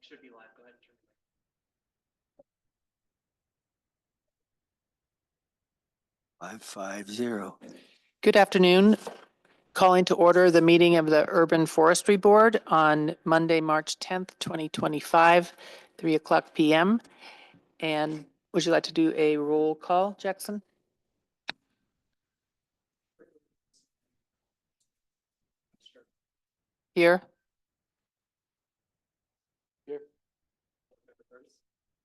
Should be live. Go ahead. 550. Good afternoon. Calling to order the meeting of the Urban Forestry Board on Monday, March 10th, 2025, 3:00 p.m. And would you like to do a roll call, Jackson? Here. Here.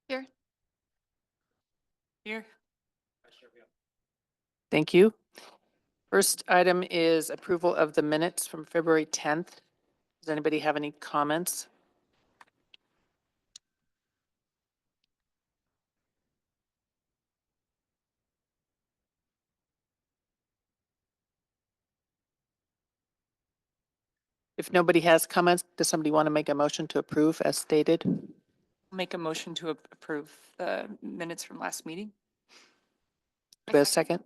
Here. Here. Thank you. First item is approval of the minutes from February 10th. Does anybody have any comments? If nobody has comments, does somebody want to make a motion to approve as stated? Make a motion to approve the minutes from last meeting. Do we have a second?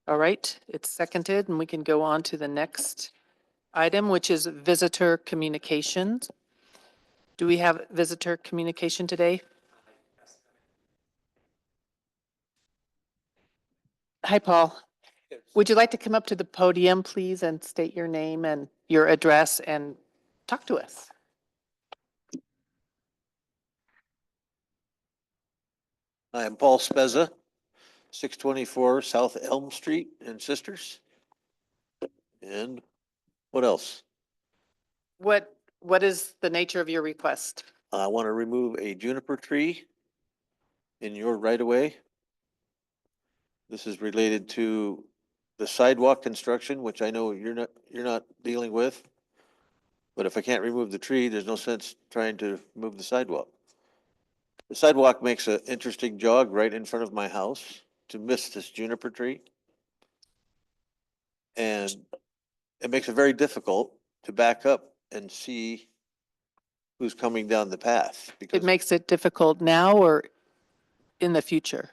All right, it's seconded, and we can go on to the next item, which is visitor communications. Do we have visitor communication today? Hi, Paul. Would you like to come up to the podium, please, and state your name and your address and talk to us? Hi, I'm Paul Spezza, 624 South Elm Street in Sisters. And what else? What is the nature of your request? I want to remove a juniper tree in your right of way. This is related to the sidewalk construction, which I know you're not dealing with. But if I can't remove the tree, there's no sense trying to move the sidewalk. The sidewalk makes an interesting jog right in front of my house to miss this juniper tree. And it makes it very difficult to back up and see who's coming down the path. Because It makes it difficult now or in the future?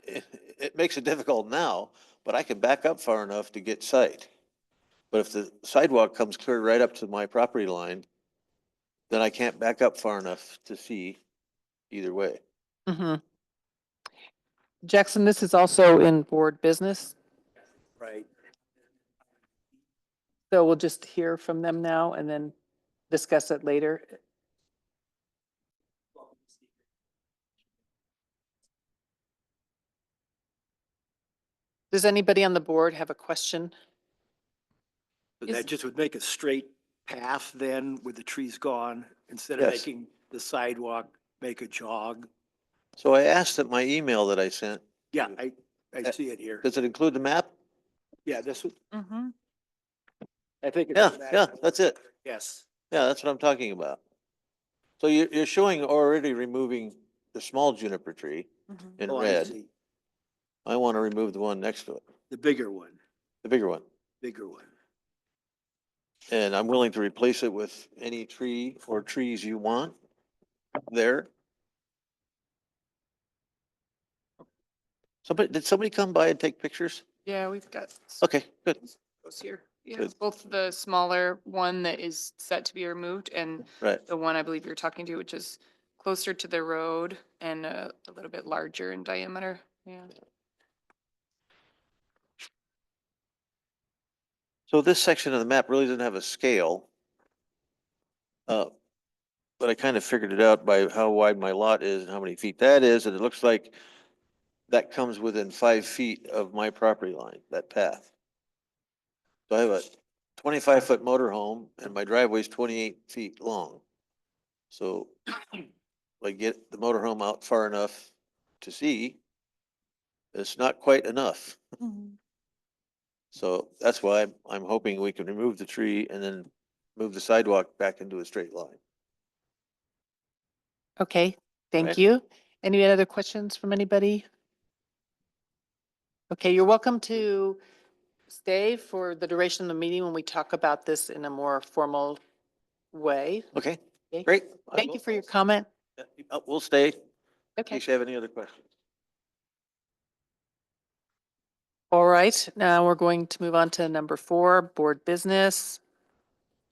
it makes it difficult now, but I can back up far enough to get sight. But if the sidewalk comes clear right up to my property line, then I can't back up far enough to see either way. Mm-hmm. Jackson, this is also in board business, Right. so we'll just hear from them now and then discuss it later. Does anybody on the board have a question? So Is- that just would make a straight path then with the trees gone, instead of Yes. making the sidewalk make a jog. So I asked that my email that I sent, Yeah, I see it here. does it include the map? Yeah, this would, Mm-hmm. I think. it's Yeah, the map. yeah, that's it. Yes. Yeah, that's what I'm talking about. So you're showing already removing the small juniper tree in Oh, I red. see. I want to remove the one next to it, The bigger one, the bigger one. bigger one. And I'm willing to replace it with any tree or trees you want there. Did somebody come by and take pictures? Yeah, we've got Okay, good. those here. Yeah, Good. both the smaller one that is set to be removed and Right. the one I believe you're talking to, which is closer to the road and a little bit larger in diameter. Yeah. So this section of the map really doesn't have a scale. But I kind of figured it out by how wide my lot is and how many feet that is, and it looks like that comes within 5 feet of my property line, that path. So I have a 25-foot motorhome and my driveway's 28 feet long. So I get the motorhome out far enough to see, it's not quite enough. So that's why I'm hoping we can remove the tree and then move the sidewalk back into a straight line. Okay, thank Right. you. Any other questions from anybody? Okay, you're welcome to stay for the duration of the meeting when we talk about this in a more formal way. Okay, Okay. great. Thank you for your comment. We'll stay in Okay. case you have any other questions. All right, now we're going to move on to number 4, board business.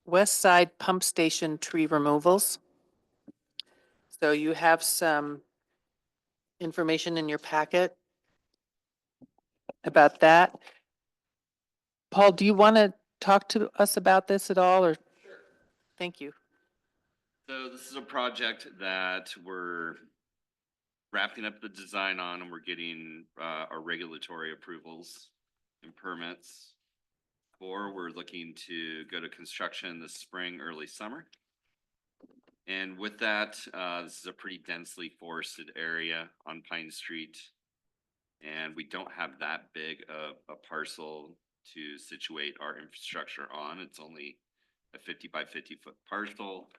West Side Pump Station tree removals. So you have some information in your packet about that. Paul, do you want to talk to us about this at all, or? Thank you. So this is a project that we're wrapping up the design on, and we're getting our regulatory approvals and permits for. We're looking to go to construction this spring, early summer. And with that, this is a pretty densely forested area on Pine Street. And we don't have that big of a parcel to situate our infrastructure on. It's only a 50 by 50-foot parcel,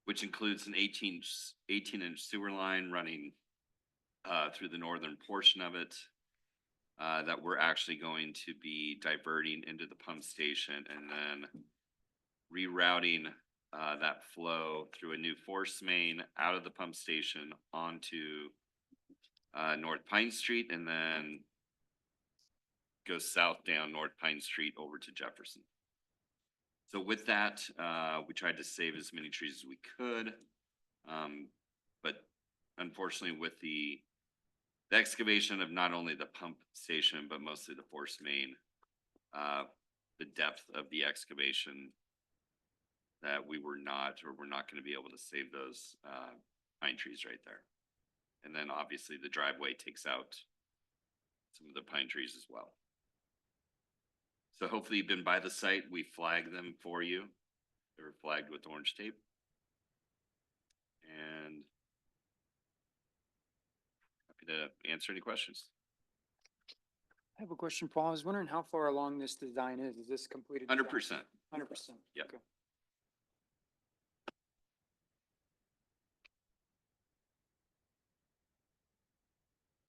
which includes an 18-inch sewer line running through the northern portion of it that we're actually going to be diverting into the pump station and then rerouting that flow through a new force main out of the pump station onto North Pine Street, and then go south down North Pine Street over to Jefferson. So with that, we tried to save as many trees as we could. But unfortunately with the excavation of not only the pump station, but mostly the force main, the depth of the excavation, that we're not going to be able to save those pine trees right there. And then obviously the driveway takes out some of the pine trees as well. So hopefully you've been by the site. We flagged them for you. They were flagged with orange tape. And happy to answer any questions. I have a question, Paul. I was wondering how far along this design is. Is this completed? 100%. 100%. Yep. Okay.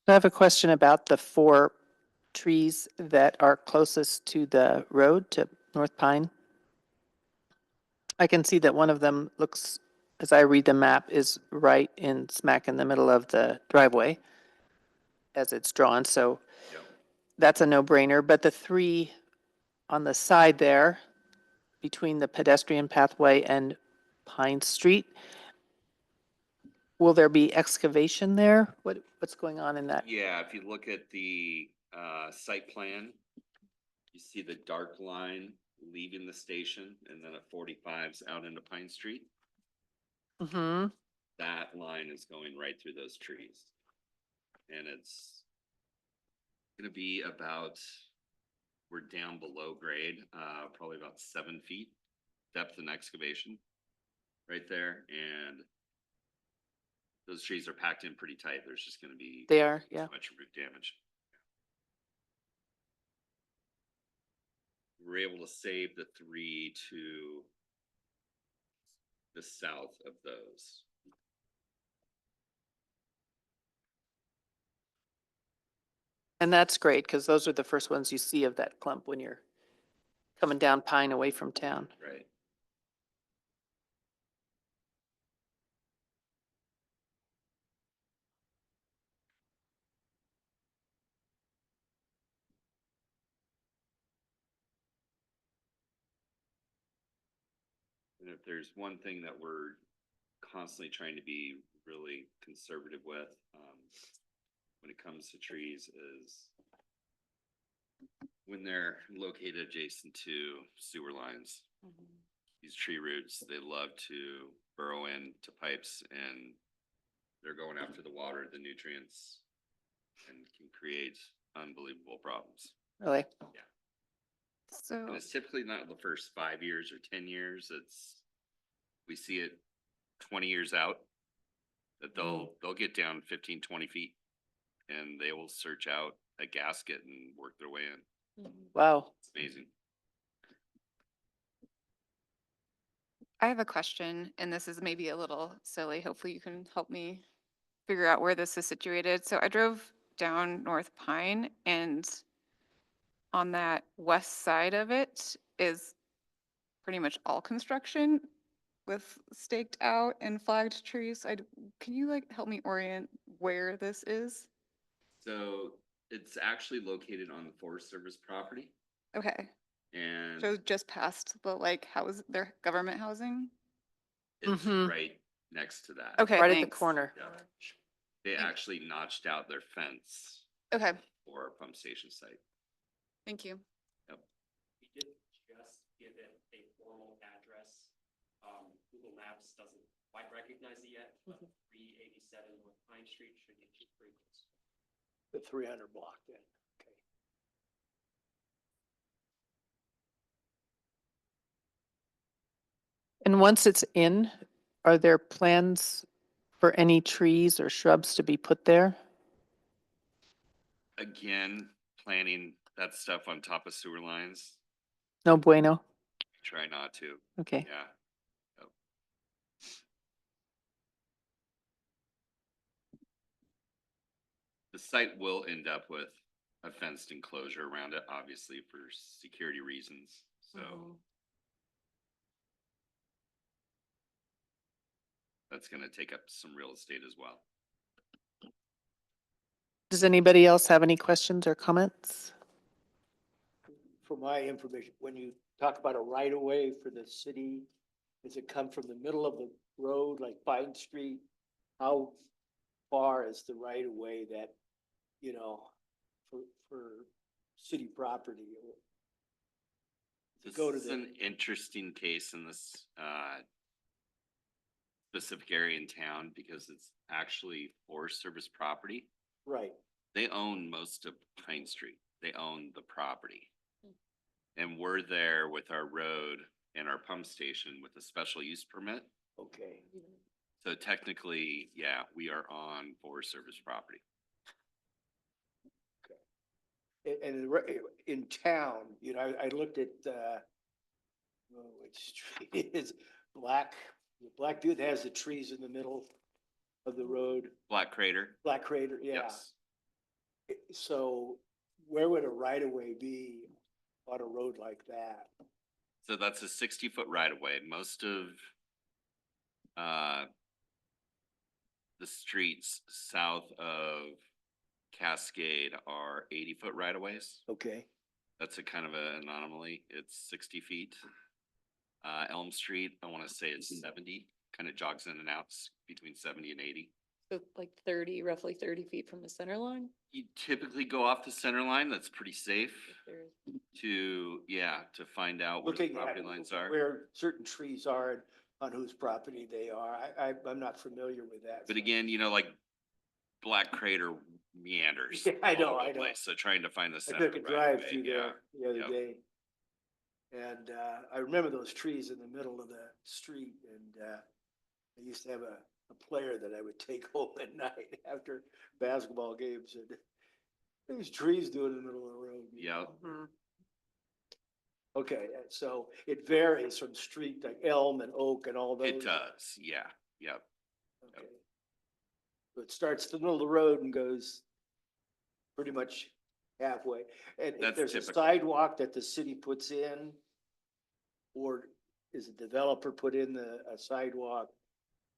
I have a question about the 4 trees that are closest to the road to North Pine. I can see that one of them looks, as I read the map, is right in smack in the middle of the driveway as it's drawn, so Yep. that's a no-brainer. But the 3 on the side there, between the pedestrian pathway and Pine Street, will there be excavation there? What's going on in that? Yeah, if you look at the site plan, you see the dark line leaving the station and then a 45's out into Pine Street. Mm-hmm. That line is going right through those trees. And it's gonna be about, we're down below grade, probably about 7 feet depth in excavation right there. And those trees are packed in pretty tight. There's just gonna be They are, yeah. too much root damage. We're able to save the 3 to the south of those. And that's great, because those are the first ones you see of that clump when you're coming down Pine away from town. Right. And if there's one thing that we're constantly trying to be really conservative with, when it comes to trees, is when they're located adjacent to sewer lines. These tree roots, they love to burrow into pipes, and they're going after the water, the nutrients, and can create unbelievable problems. Really? So, And it's typically not the first 5 years or 10 years. We see it 20 years out, that they'll get down 15, 20 feet, and they will search out a gasket and work their way in. Wow. It's amazing. I have a question, and this is maybe a little silly. Hopefully you can help me figure out where this is situated. So I drove down North Pine, and on that west side of it is pretty much all construction with staked out and flagged trees. Can you help me orient where this is? So it's actually located on the Forest Service property, Okay, and so just past the their government housing? it's Mhm. right next to that. Okay, right at the thanks. corner. Yeah. They actually notched out their fence Okay, for our pump station site. thank you. Yep. We did just give it a formal address. Google Maps doesn't quite recognize it yet, but 387 North Pine Street should get you pretty close. The 300 block then, okay. And once it's in, are there plans for any trees or shrubs to be put there? Again, planning that stuff on top of sewer lines, No bueno? try not to, Okay. yeah. Yep. The site will end up with a fenced enclosure around it, obviously for security reasons, so. That's gonna take up some real estate as well. Does anybody else have any questions or comments? For my information, when you talk about a right of way for the city, does it come from the middle of the road, like Pine Street? How far is the right of way that, you know, for city property? This Go to is the- an interesting case in this, specific area in town because it's actually Forest Service property. Right, They own most of Pine Street. They own the property. And we're there with our road and our pump station with a special use permit. okay. So technically, yeah, we are on Forest Service property. And in town, you know, I looked at, which street it is the black dude that has the trees in the middle of the road, Black Crater? Black Crater, yeah. Yes. So where would a right of way be on a road like that? So that's a 60-foot right of way. Most of the streets south of Cascade are 80-foot right of ways. Okay, That's a kind of an anomaly. It's 60 feet. Elm Street, I want to say it's 70, kind of jogs in and out between 70 and 80. So like 30, roughly 30 feet from the center line? You typically go off the center line. That's pretty safe If there's- to find out where the looking at property lines are. where certain trees are and on whose property they are. I'm not familiar with that. But again, like Black Crater meanders. Yeah, I know, all over I the know. place, so trying to find the I center. took a right drive away, through yeah. there the other Yep. day. And, I remember those trees in the middle of the street and, I used to have a player that I would take home at night after basketball games and these trees doing in the middle of the road. you Yep. know? Mhm. Okay, so it varies from street like Elm and Oak and all those. It does, yeah, yep. Okay. So it starts in the middle of the road and goes pretty much halfway. And if That's there's a typical. sidewalk that the city puts in, or is a developer put in a sidewalk,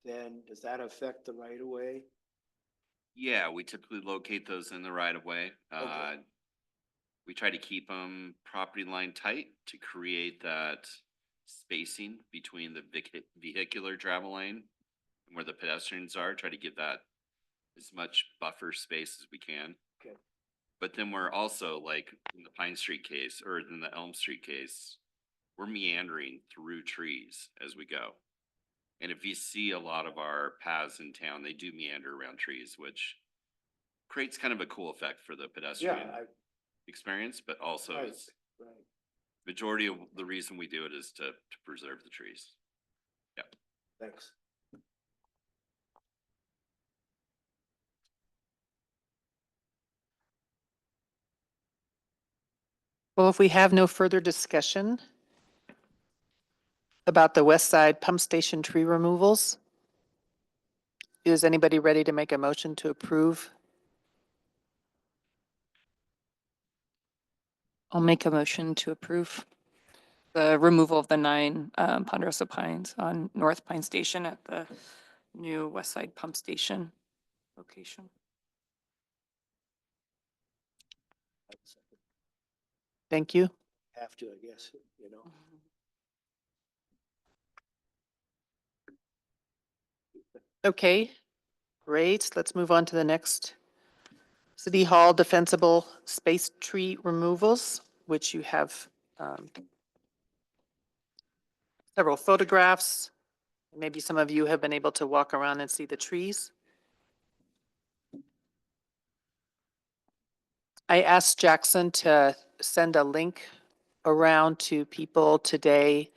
then does that affect the right of way? Yeah, we typically locate those in the right of way. Okay. We try to keep them property line tight to create that spacing between the vehicular travel lane and where the pedestrians are, try to give that as much buffer space as we can. Okay. But then we're also like in the Pine Street case or in the Elm Street case, we're meandering through trees as we go. And if you see a lot of our paths in town, they do meander around trees, which creates kind of a cool effect for the Yeah, pedestrian experience, but also right, is right. majority of the reason we do it is to preserve the trees. Thanks. Well, if we have no further discussion about the west side pump station tree removals, is anybody ready to make a motion to approve? I'll make a motion to approve the removal of the 9 ponderosa pines on North Pine Station at the new West Side Pump Station location. Thank you. Have to, I guess, you know. Okay, great. Let's move on to the next. City Hall defensible space tree removals, which you have several photographs. Maybe some of you have been able to walk around and see the trees. I asked Jackson to send a link around to people today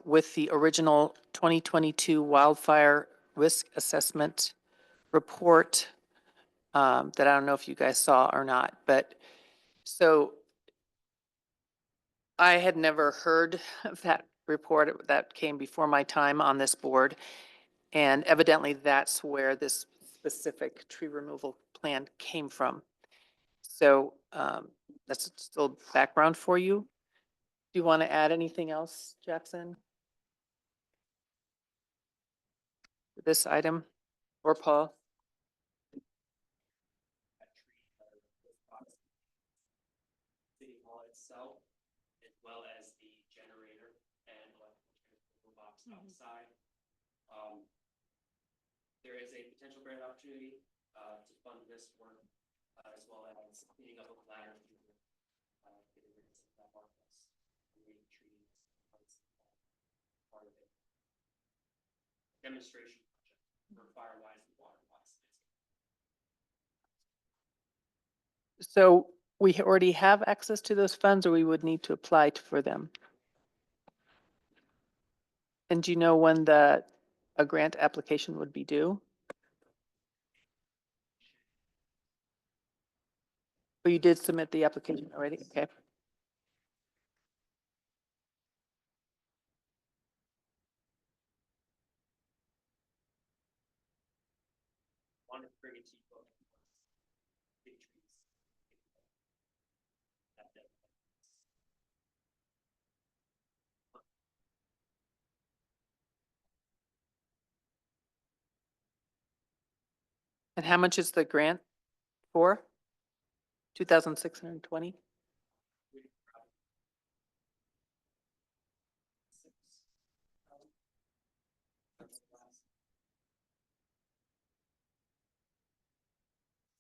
with the original 2022 wildfire risk assessment report that I don't know if you guys saw or not, but so I had never heard of that report that came before my time on this board. And evidently that's where this specific tree removal plan came from. So that's still background for you. Do you want to add anything else, Jackson? to This item or Paul? City Hall itself, as well as the generator and electrical transfer box outside. There is a potential grant opportunity to fund this work, as well as cleaning up a ladder through getting rid of some of that markers, removing trees, part of it. Demonstration project for fire-wise and water-wise. So we already have access to those funds or we would need to apply for them? And do you know when a grant application would be due? Oh, you did submit the application already? Okay. Wanted to bring it to you both. Big trees. And how much is the grant for? 2,620?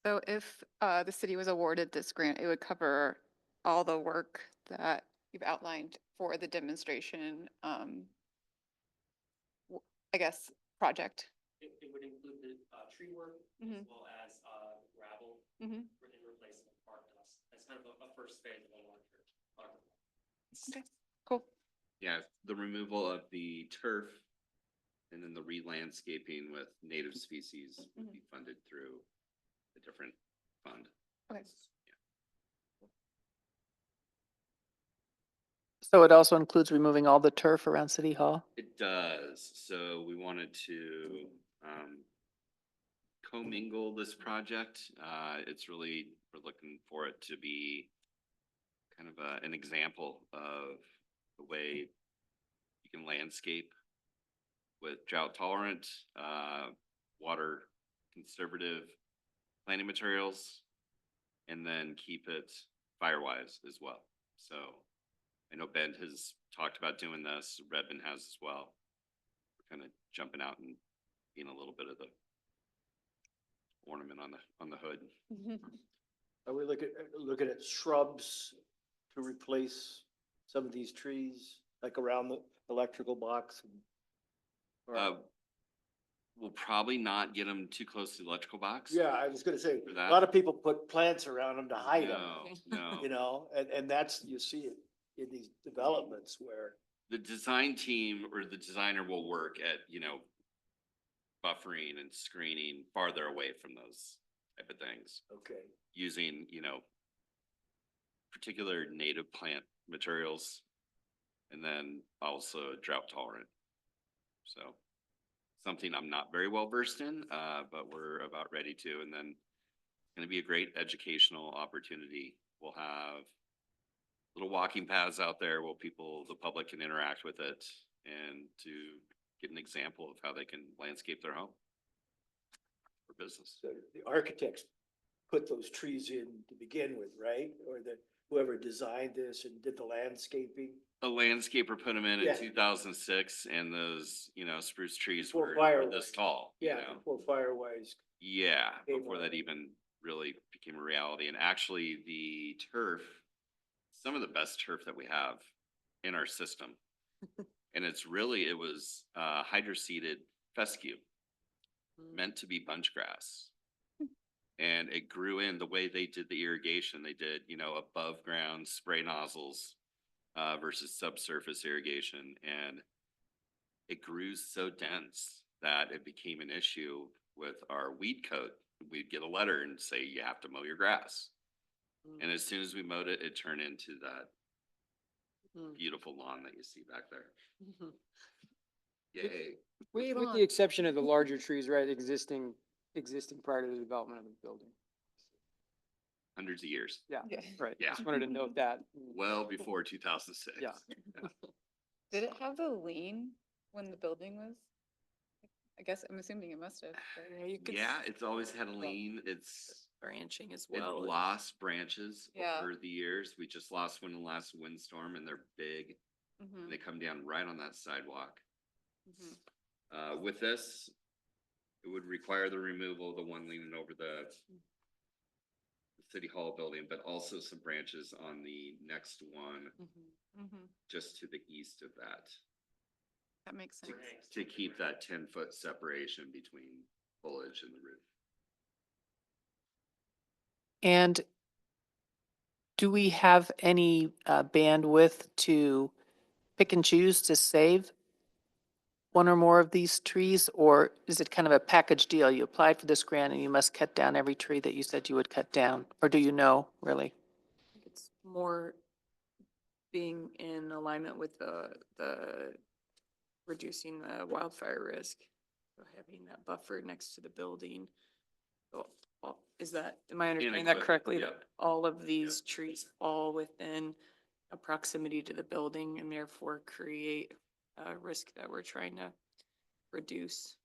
So if the city was awarded this grant, it would cover all the work that you've outlined for the demonstration, I guess, project. It would include the tree work Mhm. as well as gravel Mhm. for in replacement of park dust. That's kind of a first phase of a larger. Okay, cool. Yeah, the removal of the turf and then the re-landscaping with native species would be funded through a different fund. Okay. So it also includes removing all the turf around City Hall? It does. So we wanted to commingle this project. It's really, we're looking for it to be kind of an example of the way you can landscape with drought tolerant, water conservative planting materials, and then keep it firewise as well. So I know Bend has talked about doing this, Redmond has as well. We're kind of jumping out and being a little bit of the ornament on the hood. Are we looking at shrubs to replace some of these trees, like around the electrical box? Or- We'll probably not get them too close to the electrical box. Yeah, I was gonna say, For a that? lot of people put plants around them to hide them, No, you no. know, and that's, you see it in these developments where, The design team or the designer will work at, buffering and screening farther away from those type of things, okay, using, particular native plant materials and then also drought tolerant. So something I'm not very well versed in, but we're about ready to, and then it's going to be a great educational opportunity. We'll have little walking paths out there where the public can interact with it and to get an example of how they can landscape their home for business. so the architects put those trees in to begin with, right? Or whoever designed this and did the landscaping? A landscaper put them in Yeah. 2006 and those, spruce trees Before were Firewise. this tall, you Yeah, know? before Firewise. Yeah, Came before on. that even really became a reality. And actually the turf, some of the best turf that we have in our system. And it was hydroseeded fescue, meant to be bunch grass. And it grew in the way they did the irrigation. They did, above ground spray nozzles versus subsurface irrigation. And it grew so dense that it became an issue with our weed code. We'd get a letter and say, you have to mow your grass. And as soon as we mowed it, it turned into that beautiful lawn that you see back there. Yay. With the exception of the larger trees, right, existing prior to the development of the building. Hundreds of years, Yeah, Yeah. right. Yeah. Just wanted to note that. well before 2006. Yeah. Did it have the lane when the building was? I guess, I'm assuming it must have. Yeah, you could Yeah, it's always had a lean. branching as It well. lost branches Yeah. over the years. We just lost one in the last windstorm and they're big. Mhm, They come down right on that sidewalk. mhm. With this, it would require the removal of the one leaning over the city hall building, but also some branches on the next one, Mhm. just to the east of that, That makes sense. to keep that 10-foot separation between foliage and the roof. And do we have any bandwidth to pick and choose to save one or more of these trees? Or is it kind of a package deal? You applied for this grant and you must cut down every tree that you said you would cut down? Or do you know, really? It's more being in alignment with the reducing the wildfire risk. So having that buffer next to the building. So, am I understanding that equipment, correctly? yeah. That all of these trees fall within a proximity to the building and therefore create a risk that we're trying to reduce?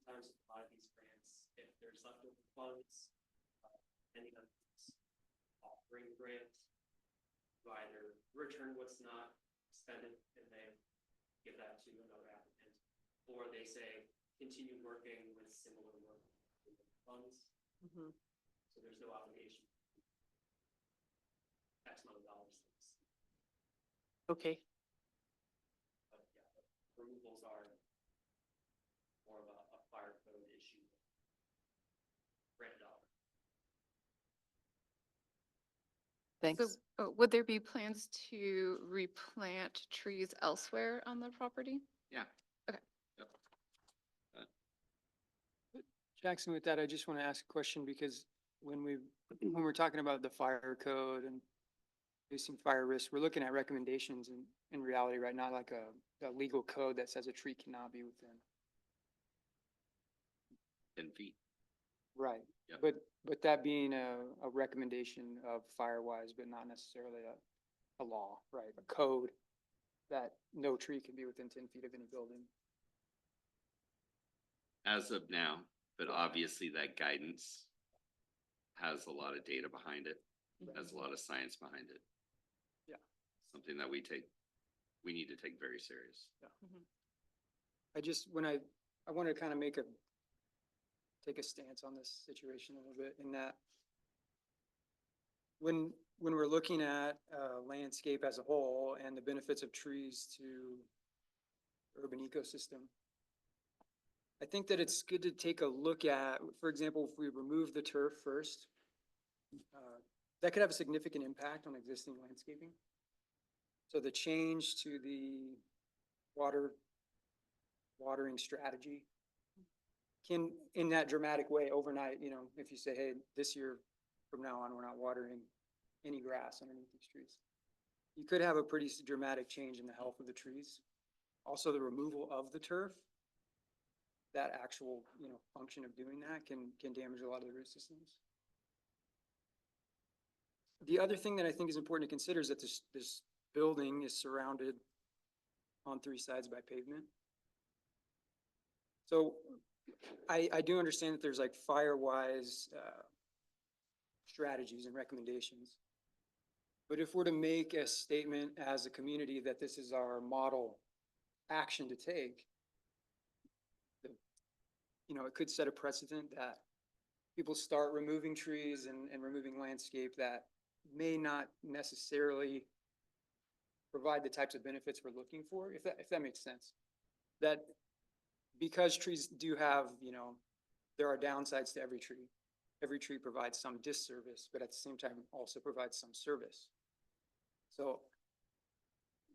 Sometimes a lot of these grants, if there's leftover funds, depending on this offering grant, you either return what's not expended and they give that to another applicant, or they say, continue working with similar work funds, so there's no obligation. X amount of dollars. Okay. But yeah, removals are more of a fire code issue. Grant dollar. Thanks. So, would there be plans to replant trees elsewhere on the property? Yeah. Okay. Yep. Jackson, with that, I just want to ask a question because when we're talking about the fire code and reducing fire risk, we're looking at recommendations in reality, right? Not like a legal code that says a tree cannot be within. 10 feet. Right. Yep. But that being a recommendation of Firewise, but not necessarily a law, right? A code that no tree can be within 10 feet of any building. As of now, but obviously that guidance has a lot of data behind it, has a lot of science behind it. Yeah. Something that we need to take very serious. I just, I want to kind of take a stance on this situation a little bit in that when we're looking at landscape as a whole and the benefits of trees to urban ecosystem, I think that it's good to take a look at, for example, if we remove the turf first, that could have a significant impact on existing landscaping. So the change to the watering strategy can, in that dramatic way, overnight, if you say, hey, this year from now on, we're not watering any grass underneath these trees. You could have a pretty dramatic change in the health of the trees. Also, the removal of the turf, that actual, function of doing that can damage a lot of the root systems. The other thing that I think is important to consider is that this building is surrounded on 3 sides by pavement. So I do understand that there's like Firewise strategies and recommendations. But if we're to make a statement as a community that this is our model action to take, you know, it could set a precedent that people start removing trees and removing landscape that may not necessarily provide the types of benefits we're looking for, if that makes sense. That because trees do have, you know, there are downsides to every tree. Every tree provides some disservice, but at the same time also provides some service. So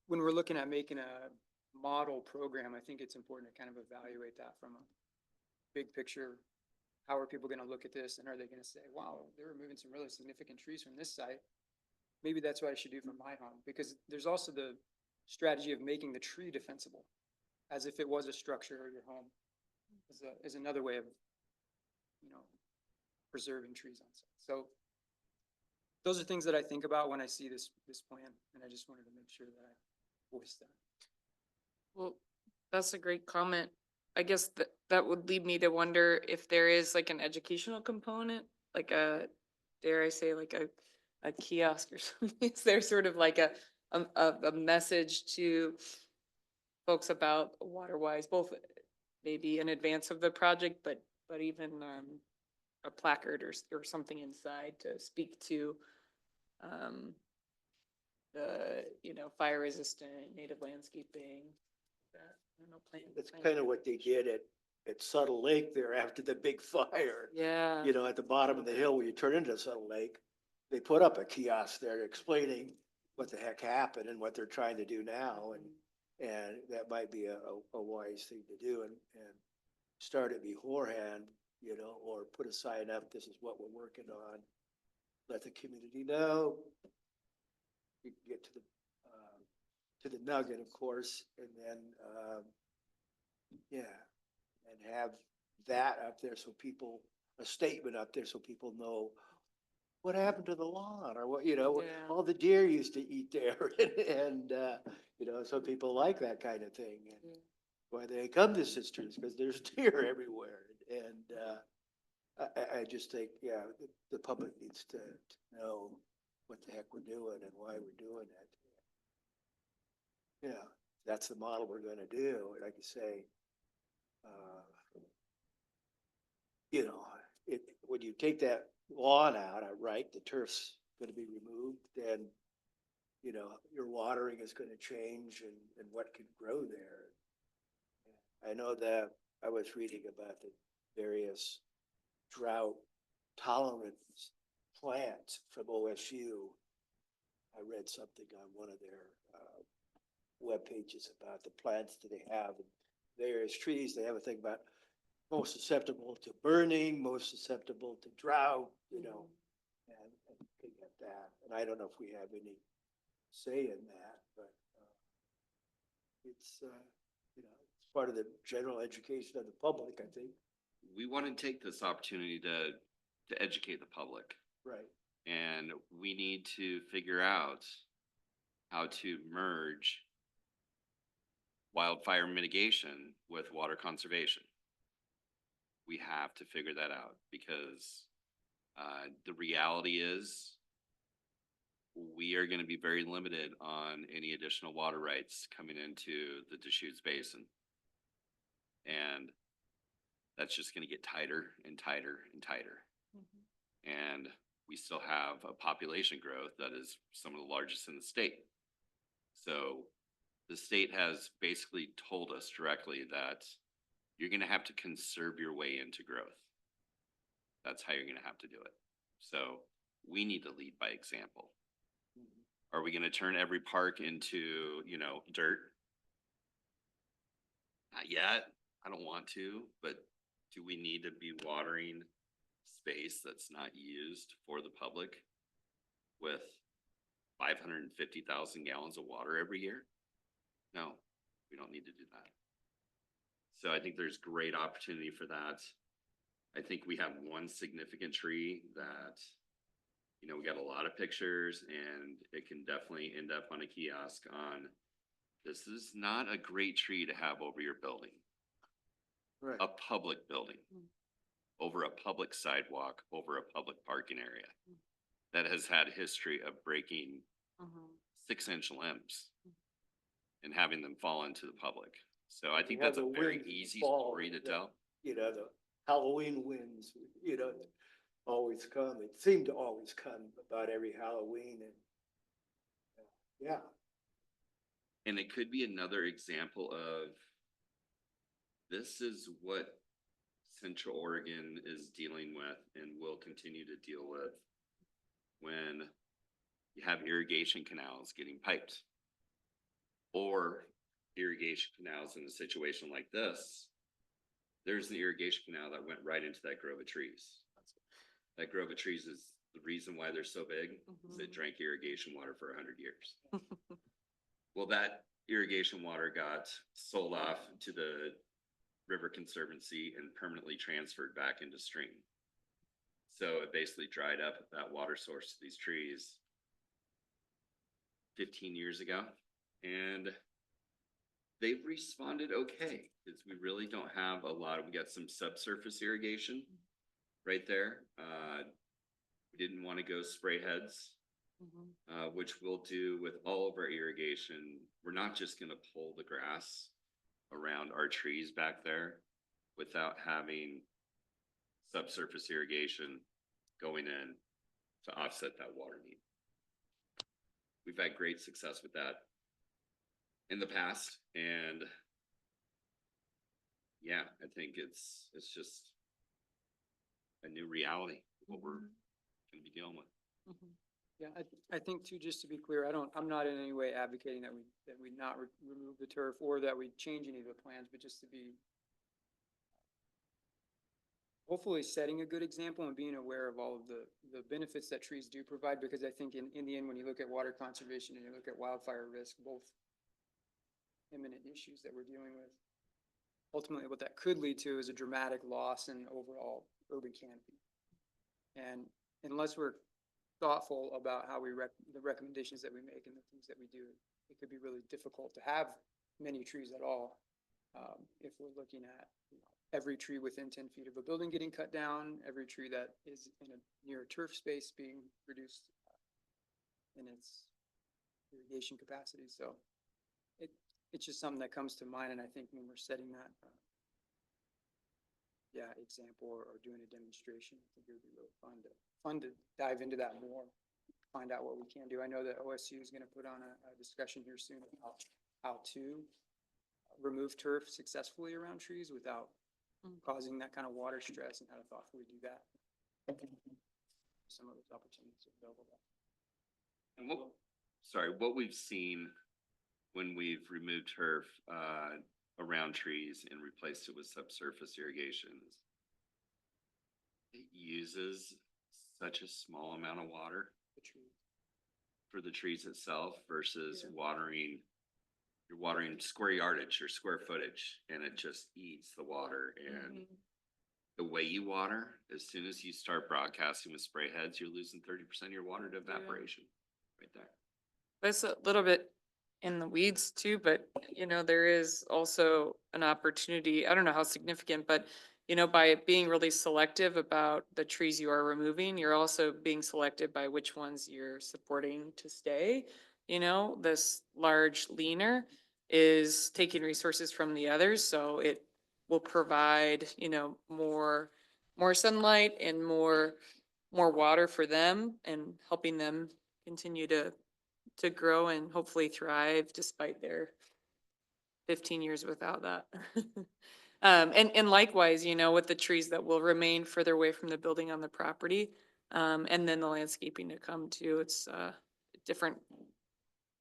when we're looking at making a model program, I think it's important to kind of evaluate that from a big picture. How are people going to look at this, and are they going to say, wow, they're removing some really significant trees from this site? Maybe that's what I should do for my home, because there's also the strategy of making the tree defensible, as if it was a structure or your home, is another way of, you know, preserving trees on site. So those are things that I think about when I see this plan, and I just wanted to make sure that I voiced that. Well, that's a great comment. I guess that would lead me to wonder if there is like an educational component, like a, dare I say, like a kiosk or something. Is there sort of like a message to folks about water-wise, both maybe in advance of the project, but even a placard or something inside to speak to the, you know, fire resistant native landscaping. I don't know, That's plant kind of what they did at Subtle Lake there after the big fire. Yeah. You know, at the bottom of the hill where you turn into Subtle Lake, they put up a kiosk there explaining what the heck happened and what they're trying to do now. And that might be a wise thing to do, and start it beforehand, you know, or put a sign up, this is what we're working on. Let the community know. You can get to the nugget, of course, and then, yeah, and have that up there so people, a statement up there so people know what happened to the lawn, or what, you know, Yeah. all the deer used to eat there. And, you know, some people like that kind of thing. And why they come to Sisters, because there's deer everywhere. And I just think, yeah, the public needs to know what the heck we're doing and why we're doing it. Yeah, that's the model we're gonna do. Like you say, you know, when you take that lawn out, right, the turf's gonna be removed, then, you know, your watering is gonna change and what can grow there. I know that I was reading about the various drought tolerant plants from OSU. I read something on one of their web pages about the plants that they have and various trees. They have a thing about most susceptible to burning, most susceptible to drought, you know, and they get that. And I don't know if we have any say in that, but it's, you know, it's part of the general education of the public, I think. We want to take this opportunity to educate the public. Right. And we need to figure out how to merge wildfire mitigation with water conservation. We have to figure that out because the reality is we are going to be very limited on any additional water rights coming into the Deschutes Basin. And that's just going to get tighter and tighter and tighter. And we still have a population growth that is some of the largest in the state. So the state has basically told us directly that you're going to have to conserve your way into growth. That's how you're going to have to do it. So we need to lead by example. Are we going to turn every park into, you know, dirt? Not yet. I don't want to, but do we need to be watering space that's not used for the public with 550,000 gallons of water every year? No, we don't need to do that. So I think there's great opportunity for that. I think we have one significant tree that, you know, we got a lot of pictures and it can definitely end up on a kiosk on, this is not a great tree to have over your building. Right. A public building. over a public sidewalk, over a public parking area that has had history of breaking Mhm. 6-inch limbs and having them fall into the public. So I think We have that's a the very wind easy fall story to that- tell. You know, the Halloween winds, you know, that always come. It seemed to always come about every Halloween and yeah. And it could be another example of this is what Central Oregon is dealing with and will continue to deal with when you have irrigation canals getting piped. Or irrigation canals in a situation like this. There's an irrigation canal that went right into that grove of trees. That grove of trees is the reason why they're so big, is it drank irrigation water for 100 years. Well, that irrigation water got sold off to the River Conservancy and permanently transferred back into stream. So it basically dried up that water source to these trees 15 years ago. And they've responded okay, because we really don't have a lot of, we got some subsurface irrigation right there. We didn't want to go spray heads, which we'll do with all of our irrigation. We're not just gonna pull the grass around our trees back there without having subsurface irrigation going in to offset that water need. We've had great success with that in the past, and yeah, I think it's just a new reality, what we're gonna be dealing with. Yeah, I think too, just to be clear, I'm not in any way advocating that we not remove the turf or that we change any of the plans, but just to be hopefully setting a good example and being aware of all of the benefits that trees do provide, because I think in the end, when you look at water conservation and you look at wildfire risk, both imminent issues that we're dealing with, ultimately what that could lead to is a dramatic loss in overall urban canopy. And unless we're thoughtful about how the recommendations that we make and the things that we do, it could be really difficult to have many trees at all. If we're looking at every tree within 10 feet of a building getting cut down, every tree that is in a near turf space being reduced in its irrigation capacity. So it's just something that comes to mind, and I think when we're setting that example or doing a demonstration, I think it would be really fun to dive into that more, find out what we can do. I know that OSU is going to put on a discussion here soon about how to remove turf successfully around trees without causing that kind of water stress, and how to thoughtfully do that. Some of those opportunities are available. And what we've seen when we've removed turf around trees and replaced it with subsurface irrigation is it uses such a small amount of water for the trees itself versus you're watering square yardage or square footage, and it just eats the water. And the way you water, as soon as you start broadcasting with spray heads, you're losing 30% of your water to evaporation right there. That's a little bit in the weeds too, but there is also an opportunity, I don't know how significant, but by being really selective about the trees you are removing, you're also being selective by which ones you're supporting to stay. This large leaner is taking resources from the others, so it will provide, more sunlight and more water for them, and helping them continue to grow and hopefully thrive despite their 15 years without that. And likewise, with the trees that will remain further away from the building on the property, and then the landscaping to come too. It's different.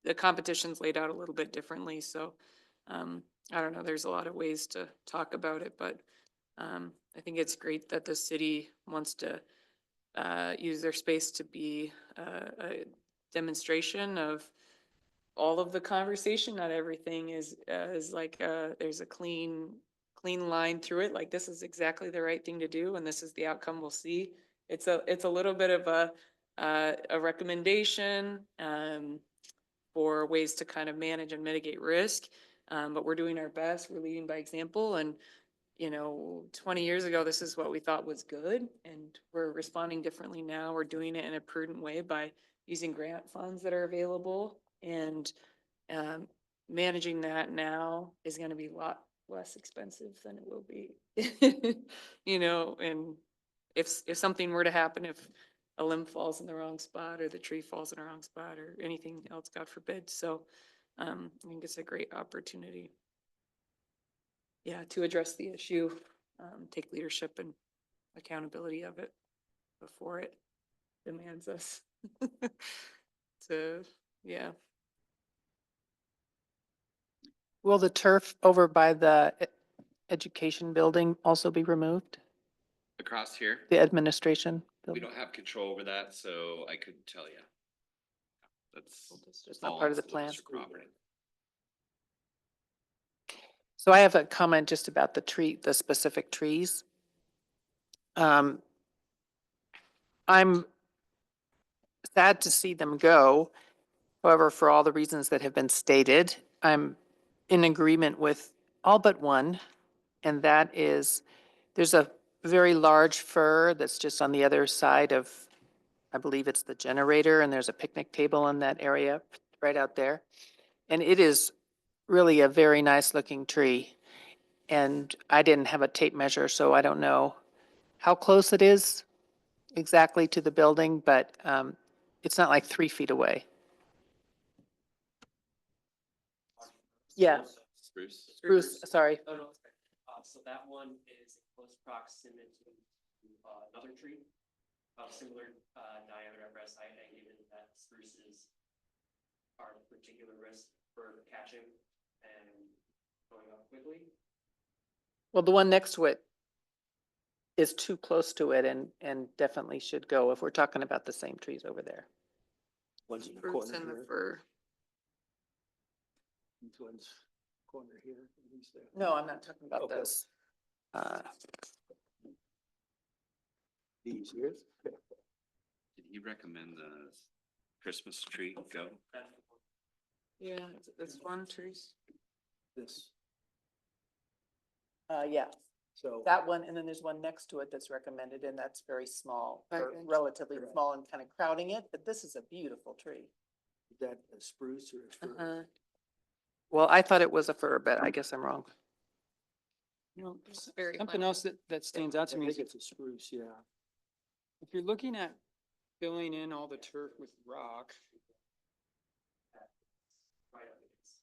The competition's laid out a little bit differently, so I don't know. There's a lot of ways to talk about it, but I think it's great that the city wants to use their space to be a demonstration of all of the conversation. Not everything is like there's a clean line through it. Like, this is exactly the right thing to do, and this is the outcome we'll see. It's a little bit of a recommendation for ways to kind of manage and mitigate risk, but we're doing our best. We're leading by example, and you know, 20 years ago, this is what we thought was good, and we're responding differently now. We're doing it in a prudent way by using grant funds that are available, and managing that now is gonna be a lot less expensive than it will be. You know, and if something were to happen, if a limb falls in the wrong spot, or the tree falls in the wrong spot, or anything else, God forbid, so I think it's a great opportunity. Yeah, to address the issue, take leadership and accountability of it before it demands us. To, yeah. Will the turf over by the education building also be removed? Across here, The administration we building? don't have control over that, so I couldn't tell you. That's. It's not part of the falls to plan. district property. So I have a comment just about the tree, the specific trees. I'm sad to see them go. However, for all the reasons that have been stated, I'm in agreement with all but one. And that is, there's a very large fir that's just on the other side of, I believe it's the generator, and there's a picnic table in that area right out there. And it is really a very nice looking tree. And I didn't have a tape measure, so I don't know how close it is exactly to the building, but it's not like 3 feet away. Yeah, Spruce. Bruce, sorry. Oh, no, it's okay. So that one is in close proximity to another tree, of similar diameter at breast height, and given that spruces are at particular risk for catching and going up quickly. Well, the one next to it is too close to it and definitely should go if we're talking about the same trees over there. One's in the Fruits corner and the here, fur. this one's corner here, and he's there. No, I'm not talking about Okay. those. These here. Did he recommend the Christmas tree go? Yeah, it's one trees. This, Yeah, so. that one, and then there's one next to it that's recommended, and that's very small, or 5 inch. relatively Correct. small and kind of crowding it, but this is a beautiful tree. Is that a spruce or a fir? Uh-huh. Well, I thought it was a fir, but I guess I'm wrong. You know, It's very something else that stands out I to me is think it's a spruce, yeah. if you're looking at filling in all the turf with rock, Right up against.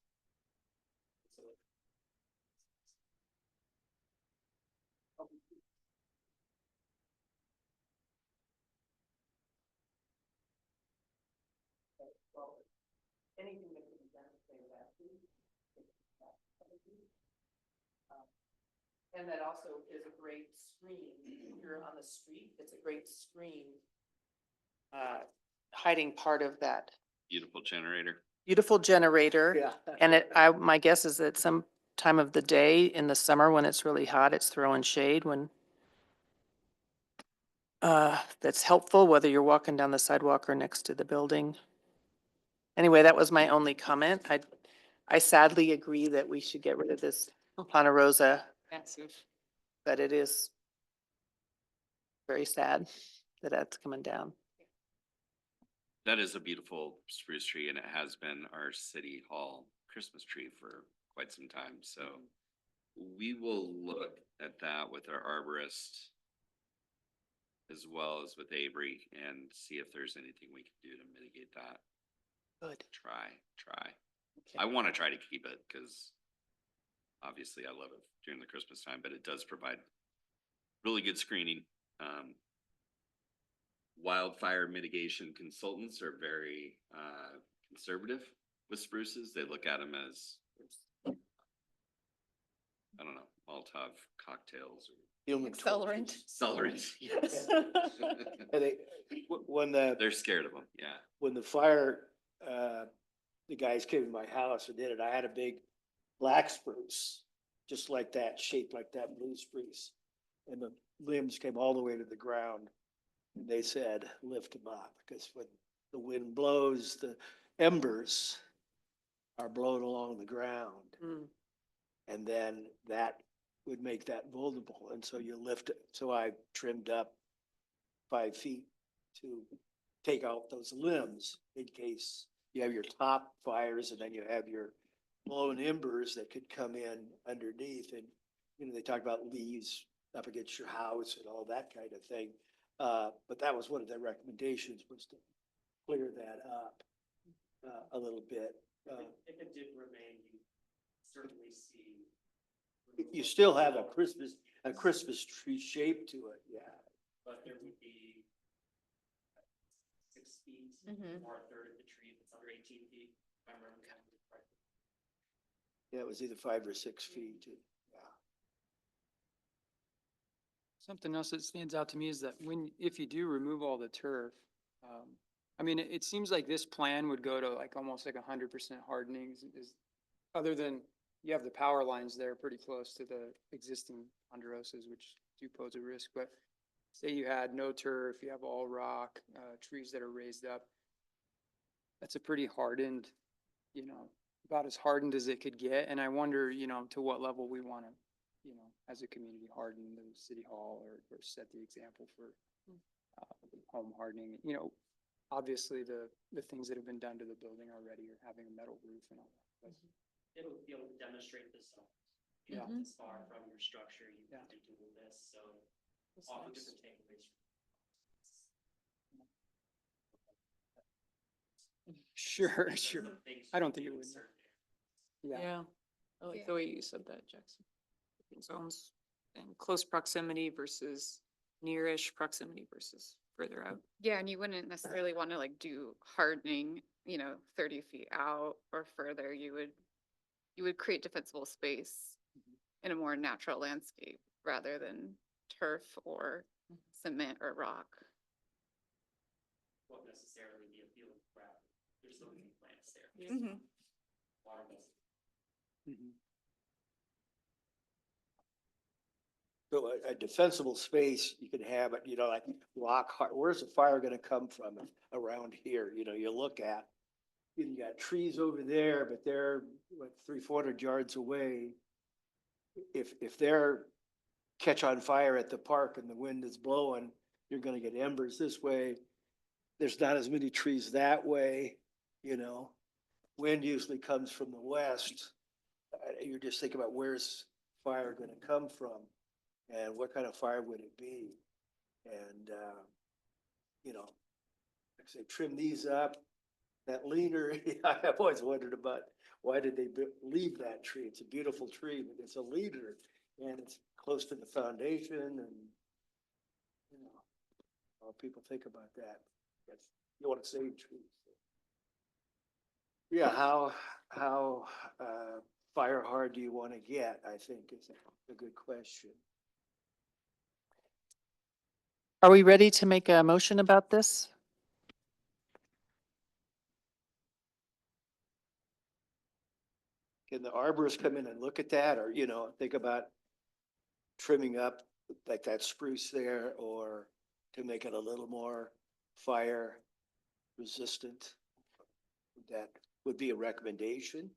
So Anything that can be done to save that tree. And that also is a great screen. If you're on the street, it's a great screen. Hiding part of that Beautiful generator. beautiful generator. Yeah. And my guess is that some time of the day in the summer when it's really hot, it's throwing shade when that's helpful, whether you're walking down the sidewalk or next to the building. Anyway, that was my only comment. I sadly agree that we should get rid of this Ponderosa, massive. but it is very sad that that's coming down. That is a beautiful spruce tree, and it has been our city hall Christmas tree for quite some time, so we will look at that with our arborist as well as with Avery and see if there's anything we can do to mitigate that. Good. Try. Okay. I want to try to keep it because obviously I love it during the Christmas time, but it does provide really good screening. Wildfire mitigation consultants are very conservative with spruces. They look at them as, I don't know, Molotov cocktails or Human Accelerant. celeries. Yes. And when the, They're scared of them, yeah. when the fire, the guys came to my house and did it, I had a big black spruce, just like that, shaped like that blue spruce. And the limbs came all the way to the ground. And they said, lift them up, because when the wind blows, the embers are blown along the ground. Mm. And then that would make that vulnerable. And so you lift it. So I trimmed up 5 feet to take out those limbs in case you have your top fires and then you have your blown embers that could come in underneath. And, you know, they talk about leaves up against your house and all that kind of thing. But that was one of the recommendations, was to clear that up a little bit. If it did remain, you certainly see. You still have a Christmas tree shape to it, yeah. But there would be 6 feet Mhm. or a third of the tree if it's under 18 feet. If I remember correctly. Yeah, it was either 5 or 6 feet. Yeah. Something else that stands out to me is that if you do remove all the turf, I mean, it seems like this plan would go to like almost like 100% hardening other than you have the power lines there pretty close to the existing ponderosas, which do pose a risk, but say you had no turf, you have all rock, trees that are raised up. That's a pretty hardened, about as hardened as it could get. And I wonder, to what level we want to, as a community, harden the city hall or set the example for home hardening. Obviously the things that have been done to the building already are having a metal roof and all that. But It'll be able to demonstrate the zone. Yeah. This far from your structure, you have to do this, so offer different takeaways. Sure, sure. Things I you don't can think it do in would. certain Yeah. Yeah, I like Yeah. the way you said that, Jackson. Zones and close proximity versus nearish proximity versus further out. Yeah, and you wouldn't necessarily want to like do hardening, 30 feet out or further. You would create defensible space in a more natural landscape rather than turf or cement or rock. Won't necessarily be a field of crap. There's still gonna be plants there. Mhm. Water doesn't. Mhm. So a defensible space, you can have it, like rock hard, where's the fire gonna come from around here? You look at, you got trees over there, but they're, 300-400 yards away. If they're catch on fire at the park and the wind is blowing, you're gonna get embers this way. There's not as many trees that way, Wind usually comes from the west. You're just thinking about where's fire gonna come from and what kind of fire would it be? And, like I say, trim these up. That leaner, I've always wondered about, why did they leave that tree? It's a beautiful tree, but it's a leader and it's close to the foundation and, people think about that. Yes, you want to save trees. Yeah, how fire hard do you want to get, I think is a good question. Are we ready to make a motion about this? Can the arborist come in and look at that or, think about trimming up like that spruce there or to make it a little more fire resistant? That would be a recommendation.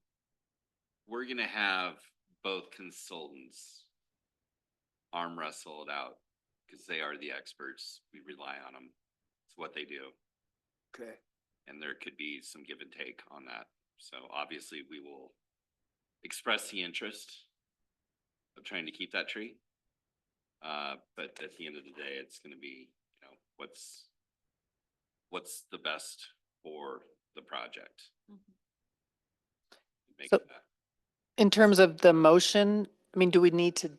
We're gonna have both consultants arm wrestle it out, because they are the experts. We rely on them. It's what they do. Okay. And there could be some give and take on that. So obviously we will express the interest of trying to keep that tree. But at the end of the day, it's gonna be, what's the best for the project. Make So- that. In terms of the motion, I mean, do we need to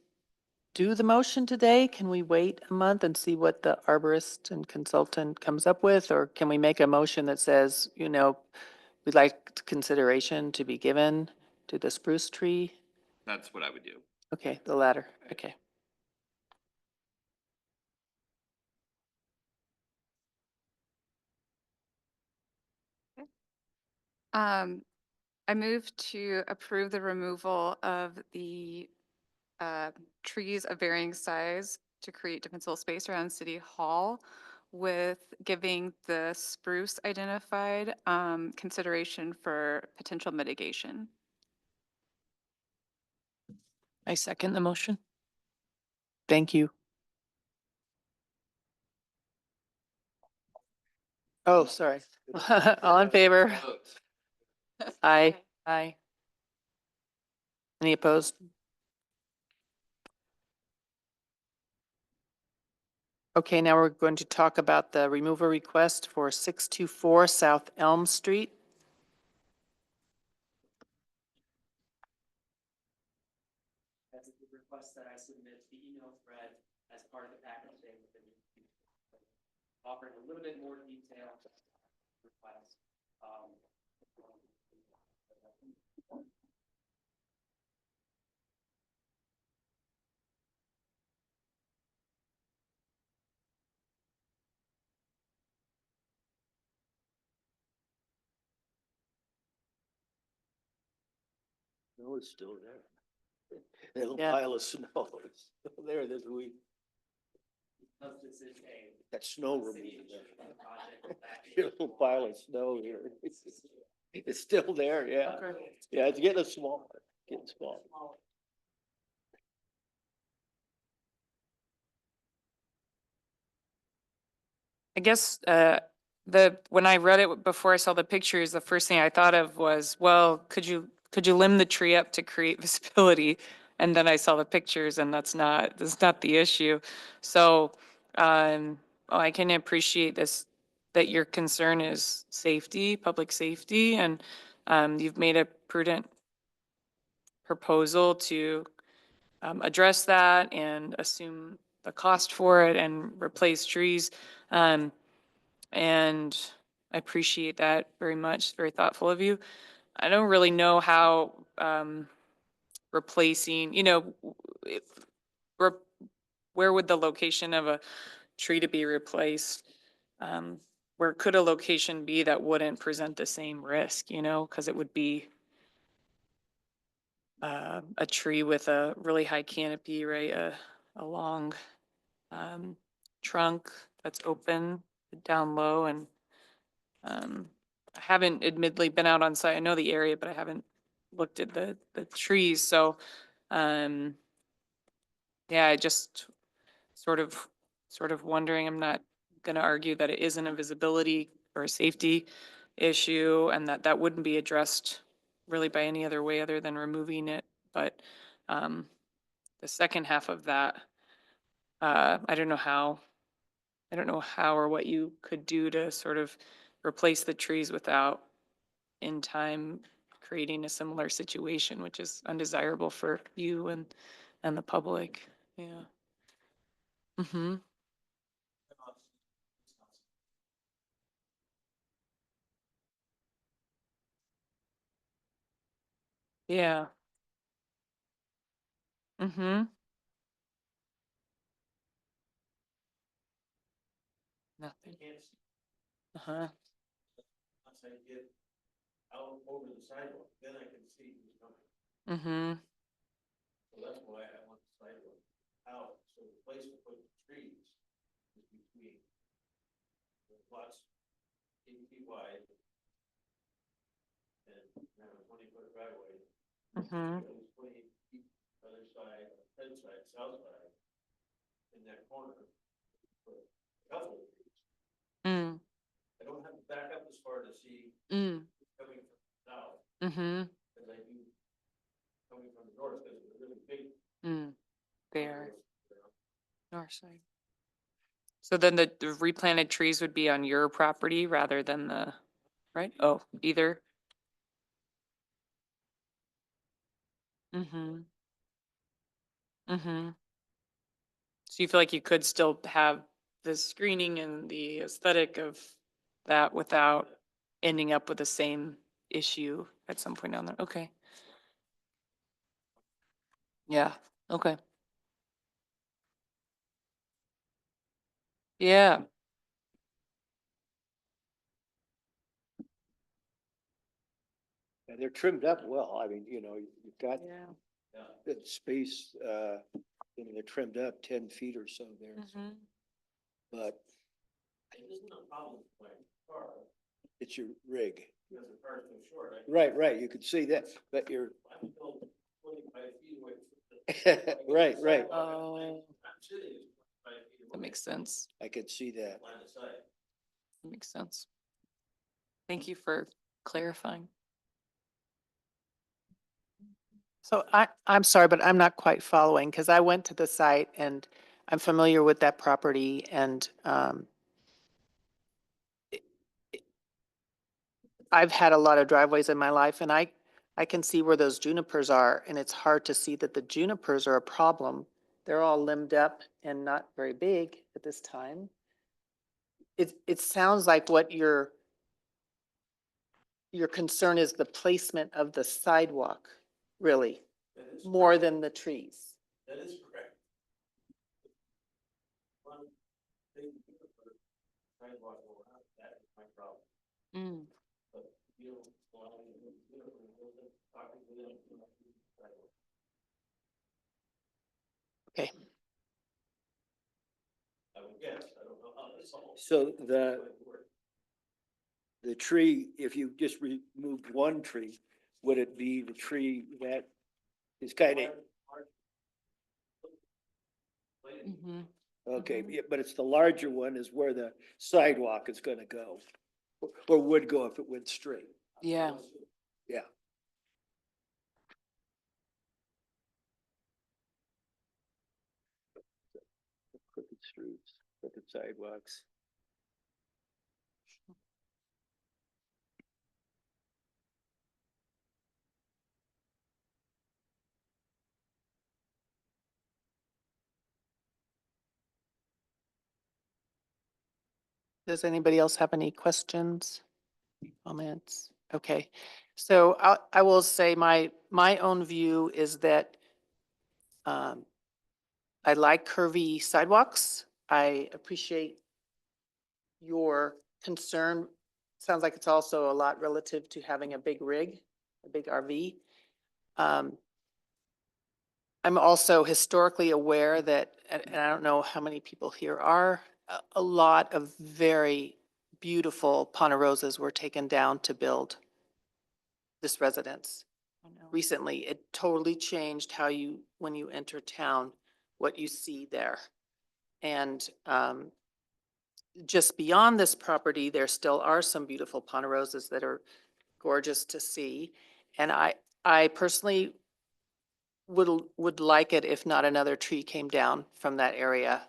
do the motion today? Can we wait a month and see what the arborist and consultant comes up with? Or can we make a motion that says, we'd like consideration to be given to the spruce tree? That's what I would do. Okay, the latter, okay. I move to approve the removal of the trees of varying size to create defensible space around City Hall with giving the spruce identified consideration for potential mitigation. I second the motion. Thank you. Oh, sorry. All in favor? Aye. Aye. Any opposed? Okay, now we're going to talk about the removal request for 624 South Elm Street. That's the request that I submitted to the email thread as part of the package today with the offering a little bit more detail request. Snow is still there. That little Yeah. pile of snow is still there this week. Because this is a That snow city removal. initiative project that Your little pile of snow here. It's still there, yeah. Okay. Yeah, it's getting smaller, getting smaller. I guess, when I read it before I saw the pictures, the first thing I thought of was, well, could you limb the tree up to create visibility? And then I saw the pictures and that's not the issue. So, well, I can appreciate this, that your concern is safety, public safety, and, you've made a prudent proposal to, address that and assume the cost for it and replace trees. And I appreciate that very much. Very thoughtful of you. I don't really know how replacing, if, re- where would the location of a tree to be replaced? Where could a location be that wouldn't present the same risk, because it would be a tree with a really high canopy, right? A long trunk that's open down low, and I haven't admittedly been out on site. I know the area, but I haven't looked at the trees. So, um, yeah, I just sort of, wondering, I'm not gonna argue that it isn't a visibility or a safety issue and that wouldn't be addressed really by any other way other than removing it. But, the second half of that, I don't know how. I don't know how or what you could do to sort of replace the trees without in time creating a similar situation, which is undesirable for you and the public. Yeah. Mm-hmm. Yeah. Mm-hmm. Nothing. Uh-huh. Once I get out over the sidewalk, then I can see who's coming. Mm-hmm. So that's why I want the sidewalk out, so the place to put the trees is between the lots 8 feet wide and have a 20-foot driveway. Mm-hmm. 20 feet other side, head side, south side, in that corner, put a couple of trees. Mm. I don't have to back up as far to see Mm. who's coming from the south, Mm-hmm. as I do coming from the north, because it's really big. Mm. There. North side. So then the replanted trees would be on your property rather than right? Oh, either. Mm-hmm. Mm-hmm. So you feel like you could still have the screening and the aesthetic of that without ending up with the same issue at some point down there? Okay. Yeah, okay. Yeah, And they're trimmed up well. I mean, you've got yeah. that space, they're trimmed up 10 feet or so there, Mhm. but It isn't a problem with my car, it's your rig. because the car's so short. Right, you could see that, but you're, I'm still 25 feet away. right. Oh, That makes sense. I could see that. That makes sense. Thank you for clarifying. So I'm sorry, but I'm not quite following because I went to the site and I'm familiar with that property and it- it- I've had a lot of driveways in my life and I can see where those junipers are and it's hard to see that the junipers are a problem. They're all limbed up and not very big at this time. It sounds like what your concern is the placement of the sidewalk, really, more than the trees. Mm. Okay. So the tree, if you just removed one tree, would it be the tree that is kind of, Mhm. okay, Mhm. yeah, but it's the larger one is where the sidewalk is gonna go. Or would go if it went straight. Yeah. Yeah. Crooked streets, crooked sidewalks. Does anybody else have any questions, comments? Okay, so I will say my own view is that um, I like curvy sidewalks. I appreciate your concern. Sounds like it's also a lot relative to having a big rig, a big RV. I'm also historically aware that, and I don't know how many people here are, a lot of very beautiful ponderosas were taken down to build this residence. Recently, it totally changed how you, when you enter town, what you see there. And just beyond this property, there still are some beautiful ponderosas that are gorgeous to see. And I personally would like it if not another tree came down from that area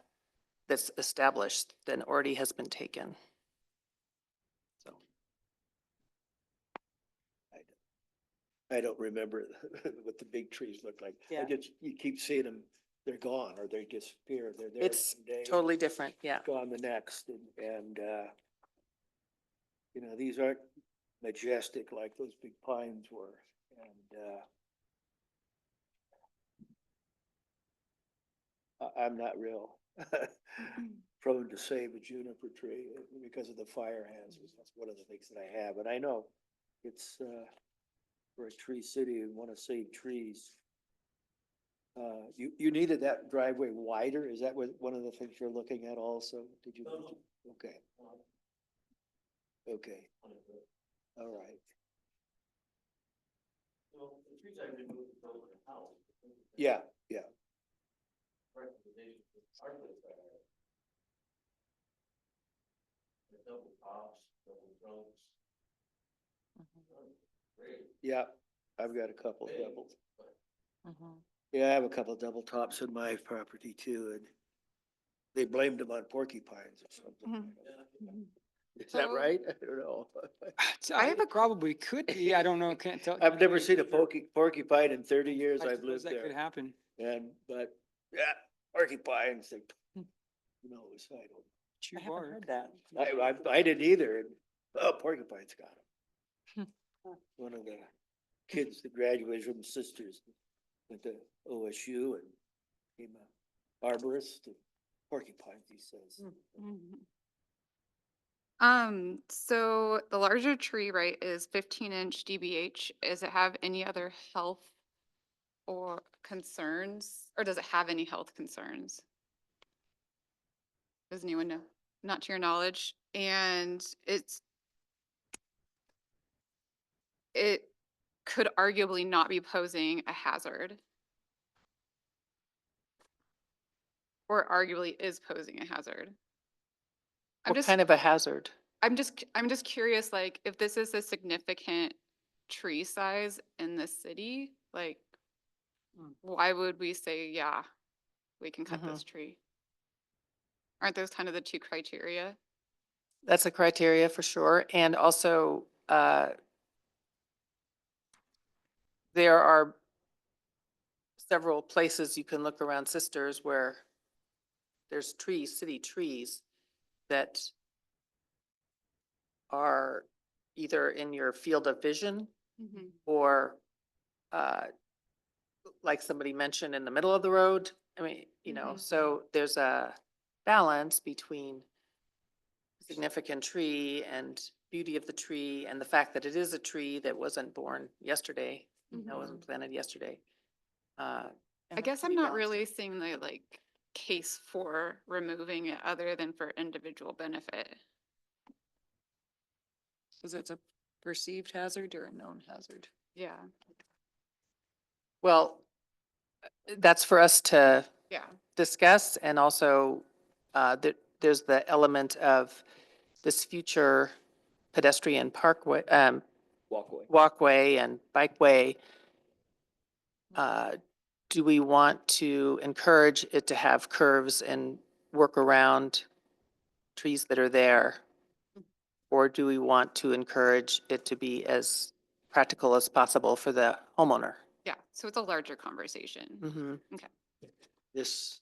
that's established, then already has been taken. So, I don't remember what the big trees look like. Yeah. You keep seeing them, they're gone or they disappear. They're there it's one day. totally different, yeah. Gone the next and you know, these aren't majestic like those big pines were. And I'm not real prone to save a juniper tree because of the fire hazards. That's one of the things that I have. And I know it's for a tree city and want to save trees. You needed that driveway wider? Is that what, one of the things you're looking at also? Did you? Okay. Okay. All right. Yeah, yeah. Yeah, I've got a couple doubles. Mhm. Yeah, I have a couple double tops in my property too, and they blamed them on porcupines or something. Is that So- right? I don't know. I have probably could be, I don't know, can't tell. I've never seen a porcupine in 30 years I I've suppose lived that could there. happen. And, but, yeah, porcupines, they, who knows, I don't. Chew bark. that. I didn't either, and, oh, porcupines got him. One of the kids that graduated from the sisters went to OSU and became a arborist and porcupines, he says. So the larger tree, right, is 15-inch DBH. Does it have any other health or concerns, or does it have any health concerns? Does anyone know? Not to your knowledge. And it could arguably not be posing a hazard. or arguably is posing a hazard. I'm What just, kind of a hazard? I'm just curious, like, if this is a significant tree size in the city, like, Hmm. why would we say, yeah, we can cut Mhm. this tree? Aren't those kind of the two criteria? That's a criteria for sure. And also, there are several places you can look around Sisters where there's trees, city trees that are either in your field of vision or, uh, like somebody mentioned, in the middle of the road. I mean, Mhm. so there's a balance between significant tree and beauty of the tree and the fact that it is a tree that wasn't born yesterday, that wasn't planted yesterday. And I that guess can I'm be not balanced. really seeing the like case for removing it other than for individual benefit. Because it's a perceived hazard or a known hazard? Yeah, Well, that's for us to yeah. discuss, and also, there's the element of this future pedestrian parkway, walkway and bikeway. Uh, do we want to encourage it to have curves and work around trees that are there? Or do we want to encourage it to be as practical as possible for the homeowner? Yeah, so it's a larger conversation. Mm-hmm. Okay. This,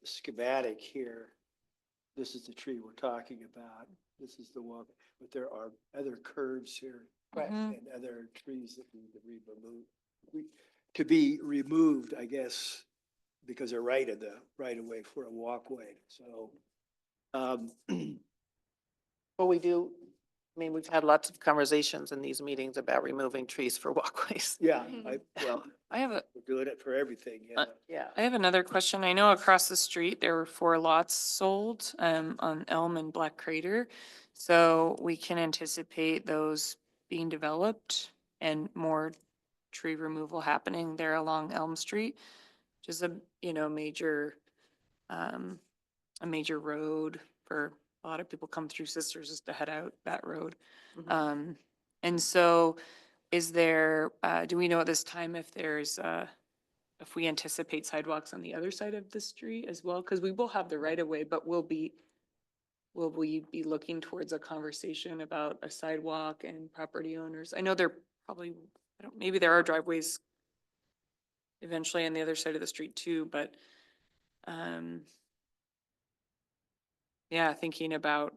schematic here, this is the tree we're talking about. This is the one, but there are other curves here. Right. Mhm. And other trees that need to be removed. To be removed, I guess, because they're right of way for a walkway, so. Well, we do, I mean, we've had lots of conversations in these meetings about removing trees for walkways. Yeah, Mhm. well, I have a, we're doing it for everything, yeah. Yeah. I have another question. I know across the street, there were 4 lots sold, on Elm and Black Crater. So we can anticipate those being developed and more tree removal happening there along Elm Street, which is a, major, a major road for a lot of people come through Sisters just to head out that road. Mhm. And so is there, do we know at this time if if we anticipate sidewalks on the other side of the street as well? Because we will have the right of way, but will we be looking towards a conversation about a sidewalk and property owners? I know there probably, maybe there are driveways eventually on the other side of the street too, but, yeah, thinking about,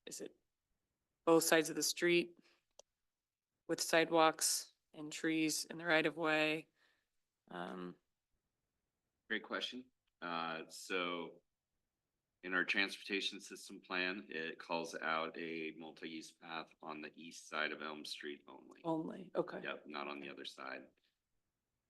is it both sides of the street with sidewalks and trees in the right of way? Great question. So in our transportation system plan, it calls out a multi-use path on the east side of Elm Street only. Only, okay. Yep, not on the other side.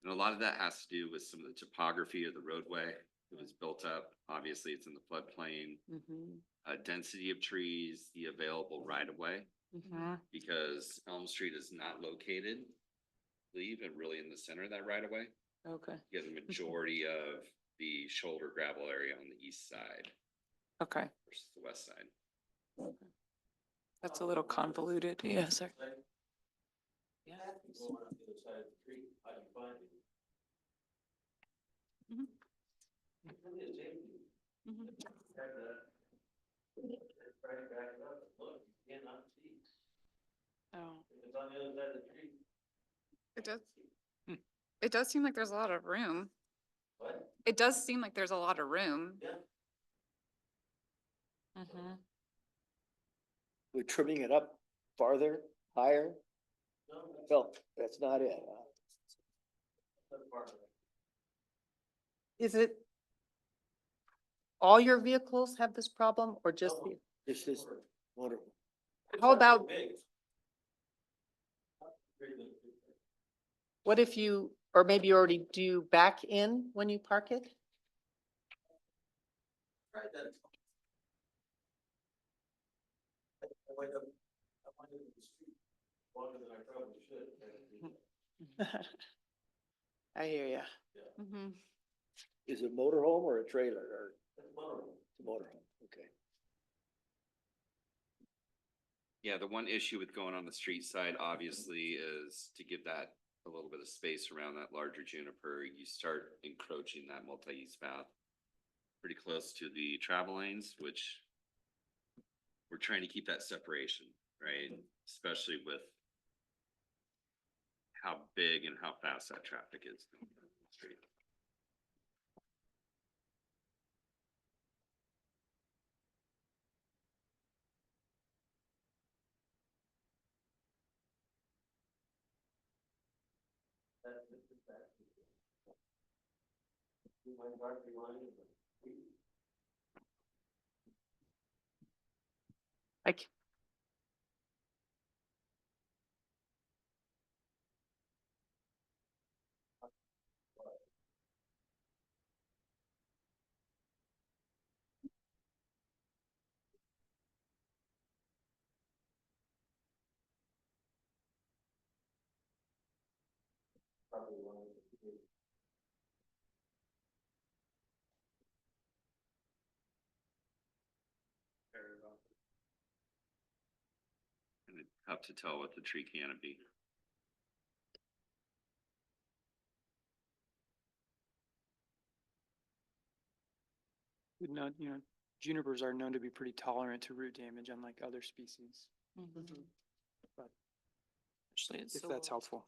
And a lot of that has to do with some of the topography of the roadway. It was built up, obviously it's in the floodplain, Mhm, density of trees, the available right of way, mhm. because Elm Street is not located, I believe, and really in the center of that right of way. Okay, You get the majority of the shoulder gravel area on the east side okay. versus the west side. That's a little convoluted. Yeah, sorry. Yeah. Oh. It does. Hmm. It does seem like there's a lot of room. What? It does seem like there's a lot of room. Mhm. We're trimming it up farther, higher? No, that's not it. Is it, all your vehicles have this problem or just the? This is wonderful. How about, what if you, or maybe you already do back in when you park it? I hear ya. Mhm. Is it motorhome or a trailer or? It's a motorhome, okay. Yeah, the one issue with going on the street side, obviously, is to give that a little bit of space around that larger juniper, you start encroaching that multi-use path pretty close to the travel lanes, which we're trying to keep that separation, right? Especially with how big and how fast that traffic is going down the street. I c- And it's tough to tell with the tree canopy. Would not, you know, junipers are known to be pretty tolerant to root damage, unlike other species, but Actually, it's if so that's low. helpful.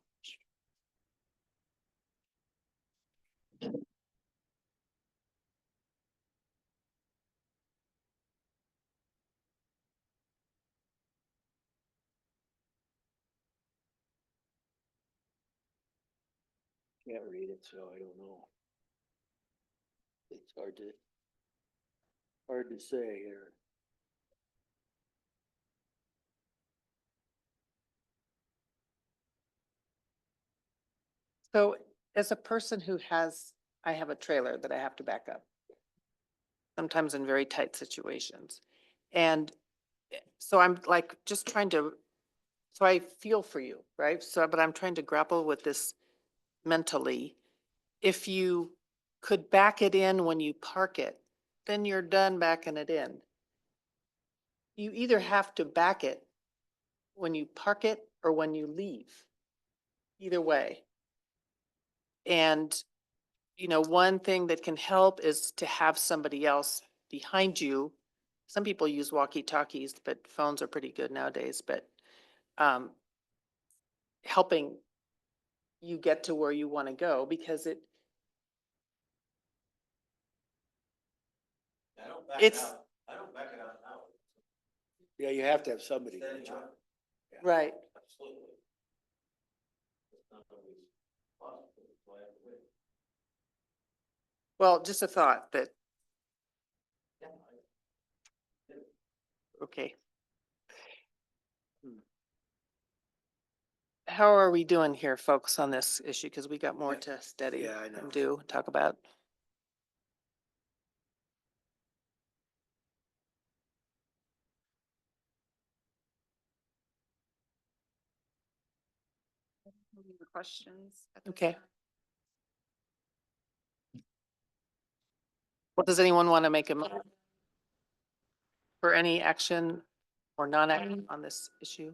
Can't read it, so I don't know. It's hard to say here. So as a person who has, I have a trailer that I have to back up. Sometimes in very tight situations. And so I'm like, just trying to, so I feel for you, right? So, but I'm trying to grapple with this mentally. If you could back it in when you park it, then you're done backing it in. You either have to back it when you park it or when you leave. Either way. And, you know, one thing that can help is to have somebody else behind you. Some people use walkie-talkies, but phones are pretty good nowadays, but helping you get to where you want to go because it's, Yeah, you have to have somebody. don't you? right. Well, just a thought that. Okay. How are we doing here, folks, on this issue? Because we got more to study Yeah, I know. and do, talk about. Any other questions? at this Okay. time? Well, does anyone want to make a motion for any action or non-action on this issue?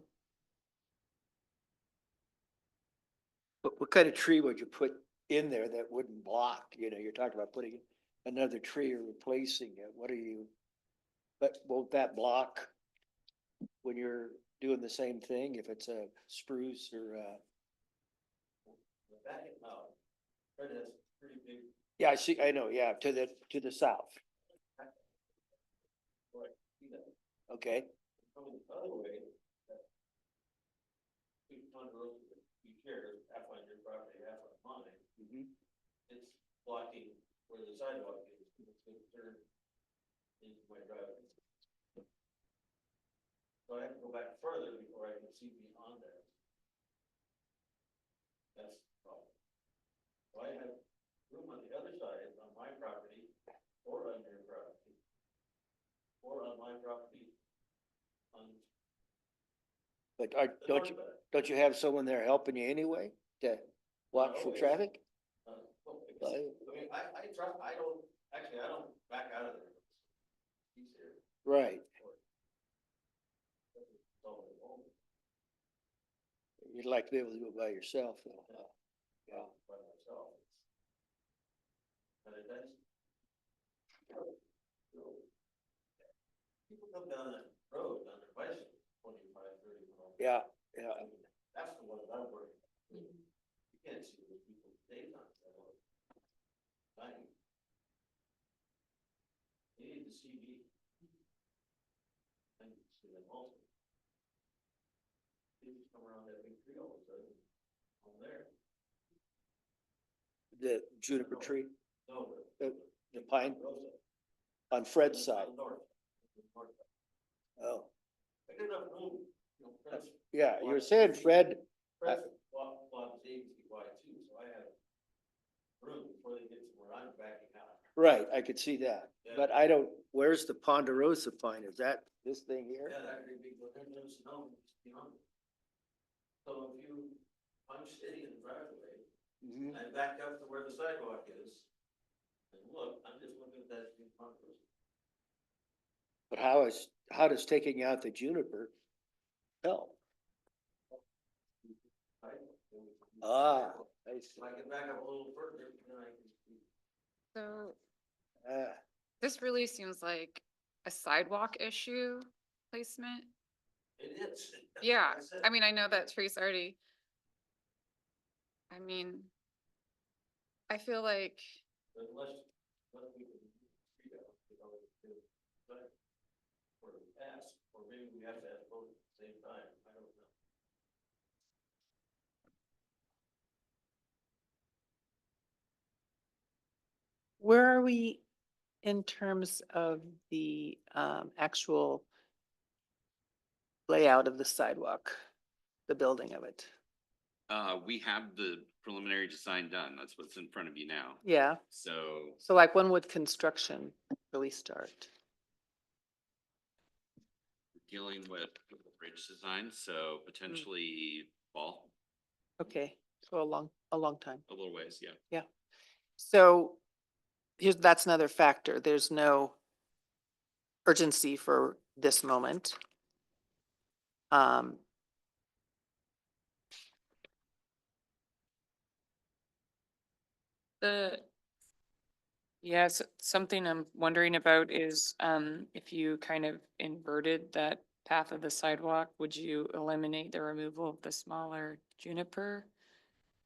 What kind of tree would you put in there that wouldn't block? You know, you're talking about putting another tree or replacing it. What are you? But won't that block when you're doing the same thing if it's a spruce or Yeah, I see, I know, yeah, to the south. Okay. Mhm. It's blocking where the sidewalk is, it's gonna turn into my driveway. So I have to go back further before I can see beyond that. That's the problem. So I have room on the other side, on my property, or on your property, or on my property. On But the don't north you, side. don't you have someone there helping you anyway to watch for Always. traffic? Right. You'd like to be able to do it by yourself, though. Yeah. Yeah, yeah. The juniper tree? The pine? On Fred's side? Oh. Yeah, you were saying Fred. Right, I could see that, but I don't, where's the ponderosa pine? Is that this thing here? Mhm. I back up to where the sidewalk is. And look, I'm just looking at that. But how does taking out the juniper help? Ah, I see. If I can back up a little further, then I can see. So Ah, this really seems like a sidewalk issue placement. It is. Yeah, Like said, I mean, I know that tree's already. I mean, I feel like, Unless we can figure out, but for the past, or maybe we have to have both at the same time, I don't know. Where are we in terms of the actual layout of the sidewalk, the building of it? We have the preliminary design done. That's what's in front of you now. Yeah, So so like when would construction really start? we're dealing with the bridge design, so potentially fall, Okay, so a long time. a little ways, yeah. So that's another factor. There's no urgency for this moment. Um, Yes, something I'm wondering about is, if you kind of inverted that path of the sidewalk, would you eliminate the removal of the smaller juniper?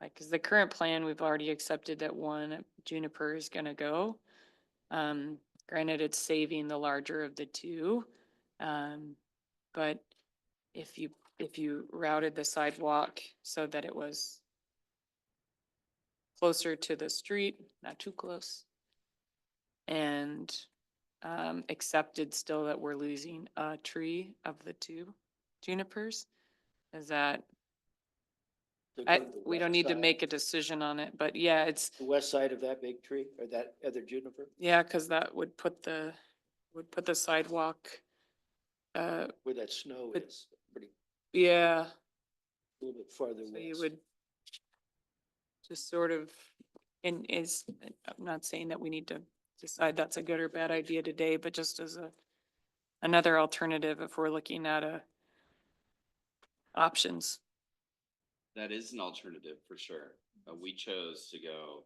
Like, cause the current plan, we've already accepted that one juniper is gonna go. Granted, it's saving the larger of the two. But if you routed the sidewalk so that it was closer to the street, not too close, and accepted still that we're losing a tree of the two junipers, is that, to go to the we west don't need to side- make a decision on it, but yeah, it's, The west side of that big tree or that other juniper, yeah, cause that would put the sidewalk, where that snow But- is, pretty, yeah, a little bit farther so you west. would just sort of, and is, I'm not saying that we need to decide that's a good or bad idea today, but just as another alternative if we're looking at options. That is an alternative for sure. We chose to go,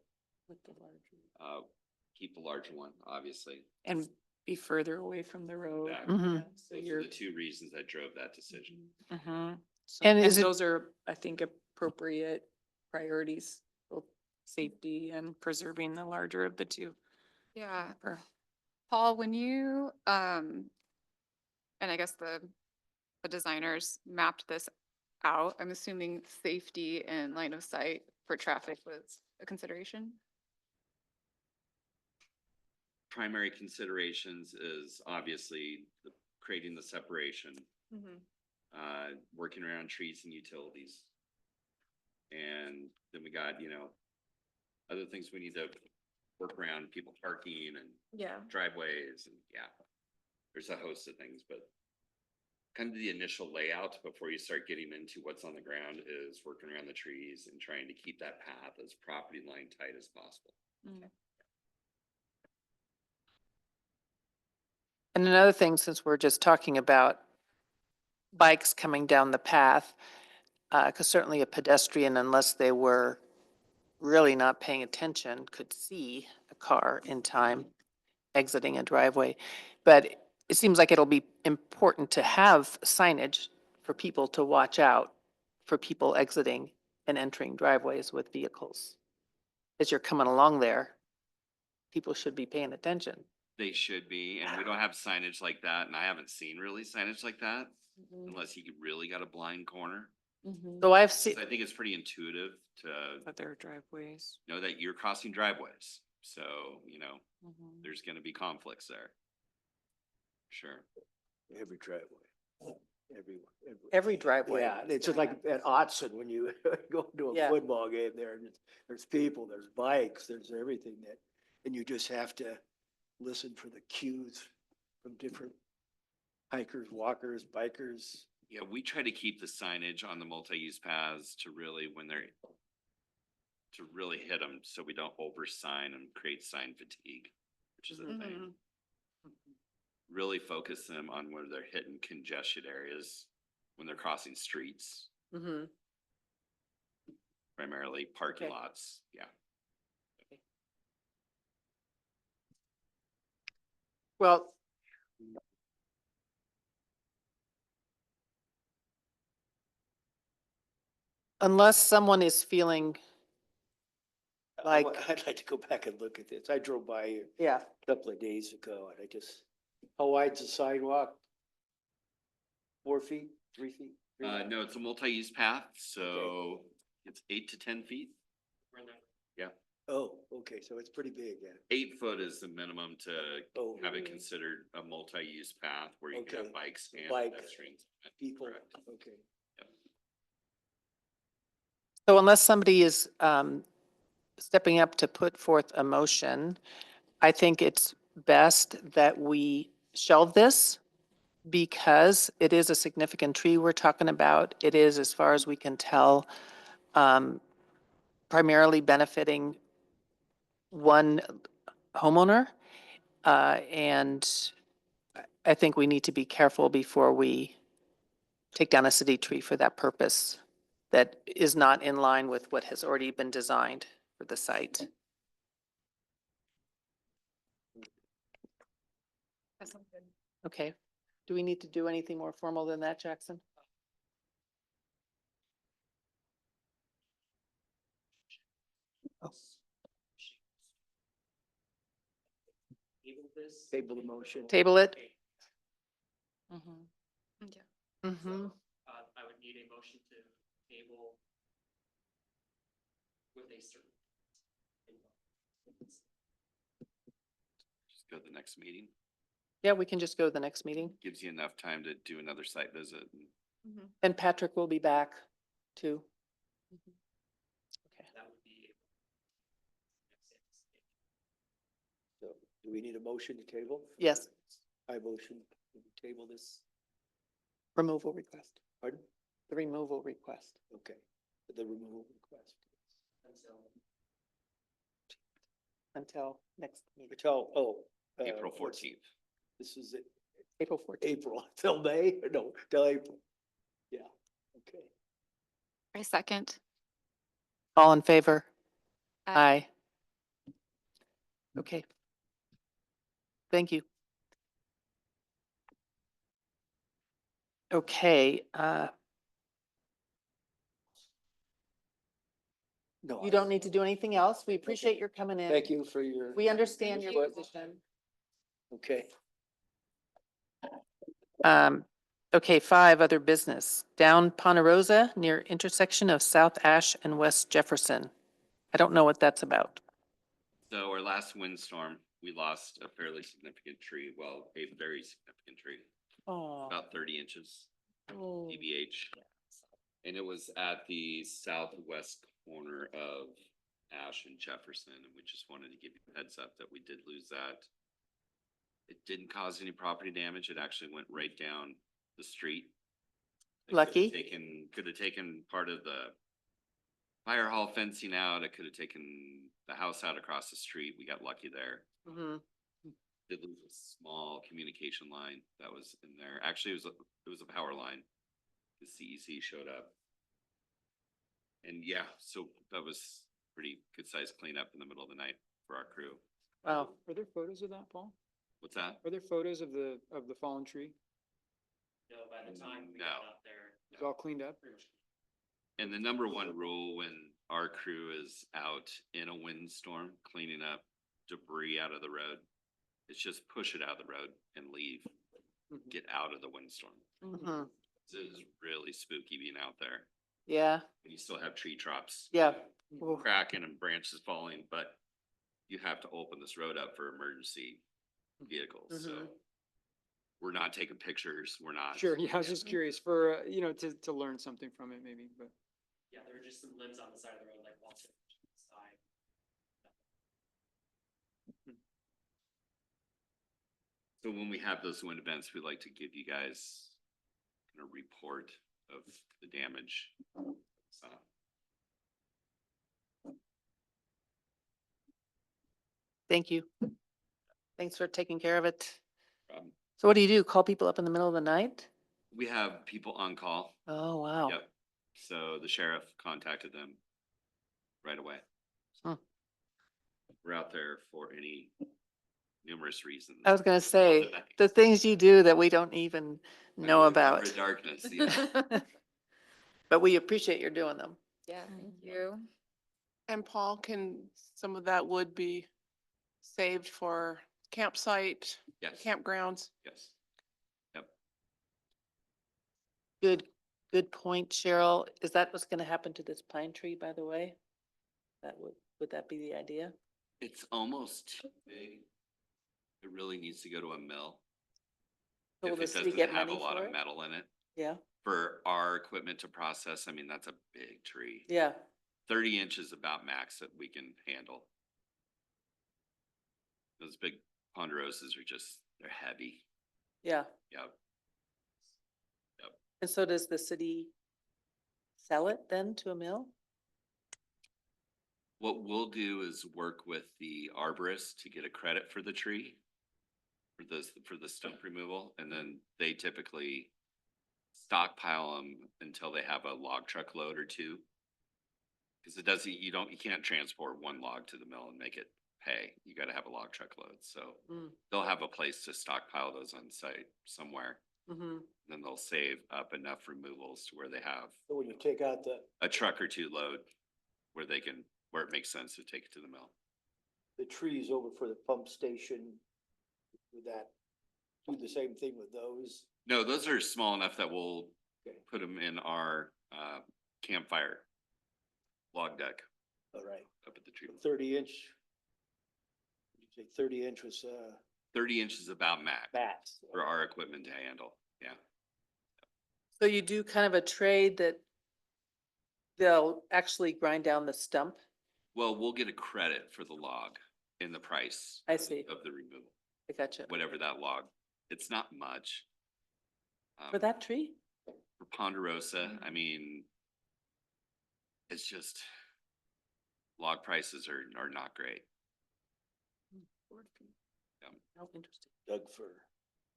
keep the larger one, obviously. And be further away from the road. Back. Mhm. Yeah, So Those are you're. the two reasons that drove that decision. Mhm. So- And is it- those are, I think, appropriate priorities, both safety and preserving the larger of the two. yeah, Or- Paul, when you, and I guess the designers mapped this out, I'm assuming safety and line of sight for traffic was a consideration? Primary considerations is obviously creating the separation, working around trees and utilities. And then we got, other things we need to work around, people parking and Yeah. driveways and yeah. There's a host of things, but kind of the initial layout before you start getting into what's on the ground is working around the trees and trying to keep that path as property line tight as possible. And another thing, since we're just talking about bikes coming down the path, because certainly a pedestrian, unless they were really not paying attention, could see a car in time exiting a driveway. But it seems like it'll be important to have signage for people to watch out for people exiting and entering driveways with vehicles. As you're coming along there, people should be paying attention. They should be, and we don't have signage like that, and I haven't seen really signage like that unless you really got a blind corner. So I've seen, So I think it's pretty intuitive to But there are driveways. know that you're crossing driveways. So, you know, there's gonna be conflicts there. Sure. Every driveway. every driveway. Yeah, it's just like at Otson, when you go to a Yeah. football game there, and there's people, there's bikes, there's everything that, and you just have to listen for the cues from different hikers, walkers, bikers. Yeah, we try to keep the signage on the multi-use paths to really, when they're, to really hit them, so we don't over-sign and create sign fatigue, which is a thing. Really focus them on where they're hitting congested areas when they're crossing streets, Mhm. primarily parking Okay. lots, yeah. Well, unless someone is feeling, Like- I'd like to go back and look at this. I drove by here yeah, a couple of days ago, and I just, how wide's the sidewalk? 4 feet, 3 feet? No, it's a multi-use path, so it's 8 to 10 feet. Oh, okay, so it's pretty big, yeah. 8 foot is the minimum to Oh, have it considered a multi-use path where you can Okay. have bikes and Bike, pedestrians. people, Correct. okay. so unless somebody is stepping up to put forth a motion, I think it's best that we shelve this because it is a significant tree we're talking about. It is, as far as we can tell, primarily benefiting one homeowner. And I think we need to be careful before we take down a city tree for that purpose that is not in line with what has already been designed for the site. Okay. Do we need to do anything more formal than that, Jackson? Table this. Table the motion. Table it? Yeah. Mm-hmm. I would need a motion to table with a certain. Just go to the next meeting. Yeah, we can just go to the next meeting. Gives you enough time to do another site visit. And And Patrick will be back too. Okay. That would be. So, do we need a motion to table? Yes, I motion to table this, removal request. pardon? The removal request. Okay, the removal request. Until next meeting, Until, April what's- 14th. This is it, April 14th. April, till May, no, till April. Yeah, okay. I second. All in favor? Aye. Aye. Okay. Thank you. Okay, No, you don't need to do anything else. We appreciate your coming in. thank you for your. We understand your input. position. Okay, Okay, 5, other business. Down Ponderosa near intersection of South Ash and West Jefferson. I don't know what that's about. So our last windstorm, we lost a fairly significant tree, well, a very significant tree, Oh. about 30 inches DBH. And it was at the southwest corner of Ash and Jefferson, and we just wanted to give you a heads up that we did lose that. It didn't cause any property damage. It actually went right down the street. It could've Lucky. Could have taken part of the fire hall fencing out. It could have taken the house out across the street. We got lucky there. Mhm. Did lose a small communication line that was in there. Actually, it was a power line. The CEC showed up. And yeah, so that was pretty good sized cleanup in the middle of the night for our crew. Wow. Are there photos of that, Paul? What's that? Are there photos of the fallen tree? No, by the time we No. got up there. It's all cleaned up? pretty much And the number one rule when our crew is out in a windstorm cleaning up debris out of the road, it's just push it out of the road and leave. Mhm. Get out of the windstorm. Mhm. It is really spooky being out there. Yeah, And you still have tree drops. yeah. Ooh. Cracking and branches falling, but you have to open this road up for emergency vehicles, so. Mhm. We're not taking pictures, we're not. Sure, yeah, I was just curious for, to learn something from it maybe, but. Yeah, there were just some limbs on the side of the road, like walls to the side. So when we have those wind events, we like to give you guys a report of the damage. So, Thank you. Thanks for taking care of it. um, So what do you do? Call people up in the middle of the night? we have people on call. Oh, wow. Yep. So the sheriff contacted them right away. Hmm. We're out there for any numerous reasons. I was gonna say, Night. the things you do that we don't even know Under the cover about. of Darkness, yeah. But we appreciate your doing them. Yeah, thank you. And Paul, can some of that wood be saved for campsite, Yes. campgrounds? Yes. Yep. Good point, Cheryl. Is that what's gonna happen to this pine tree, by the way? Would that be the idea? It's almost too big. It really needs to go to a mill. So will If the it city doesn't get have a money lot for of it? metal in it. Yeah, For our equipment to process, I mean, that's a big tree. yeah. 30 inches about max that we can handle. Those big ponderosas are just, they're heavy. Yeah. Yep. And so does the city sell it then to a mill? What we'll do is work with the arborist to get a credit for the tree. For the stump removal, and then they typically stockpile them until they have a log truck load or two. Cause you can't transport one log to the mill and make it pay. You gotta have a log truck load, so Mm. they'll have a place to stockpile those on site somewhere. Mm-hmm. Then they'll save up enough removals to where they have So when you take out a truck or two load where it makes sense to take it to the mill. the trees over for the pump station, would that do the same thing with those? No, those are small enough that we'll Okay. put them in our campfire log deck All right, up at the tree. 30 inch. You say 30 inch was, 30 inches about max bats. for our equipment to handle. Yeah. So you do kind of a trade that they'll actually grind down the stump? Well, we'll get a credit for the log in the price I see. of the removal, I gotcha. whatever that log. It's not much. For that tree? For ponderosa, I mean, it's just log prices are not great. Oh, interesting. Doug fir.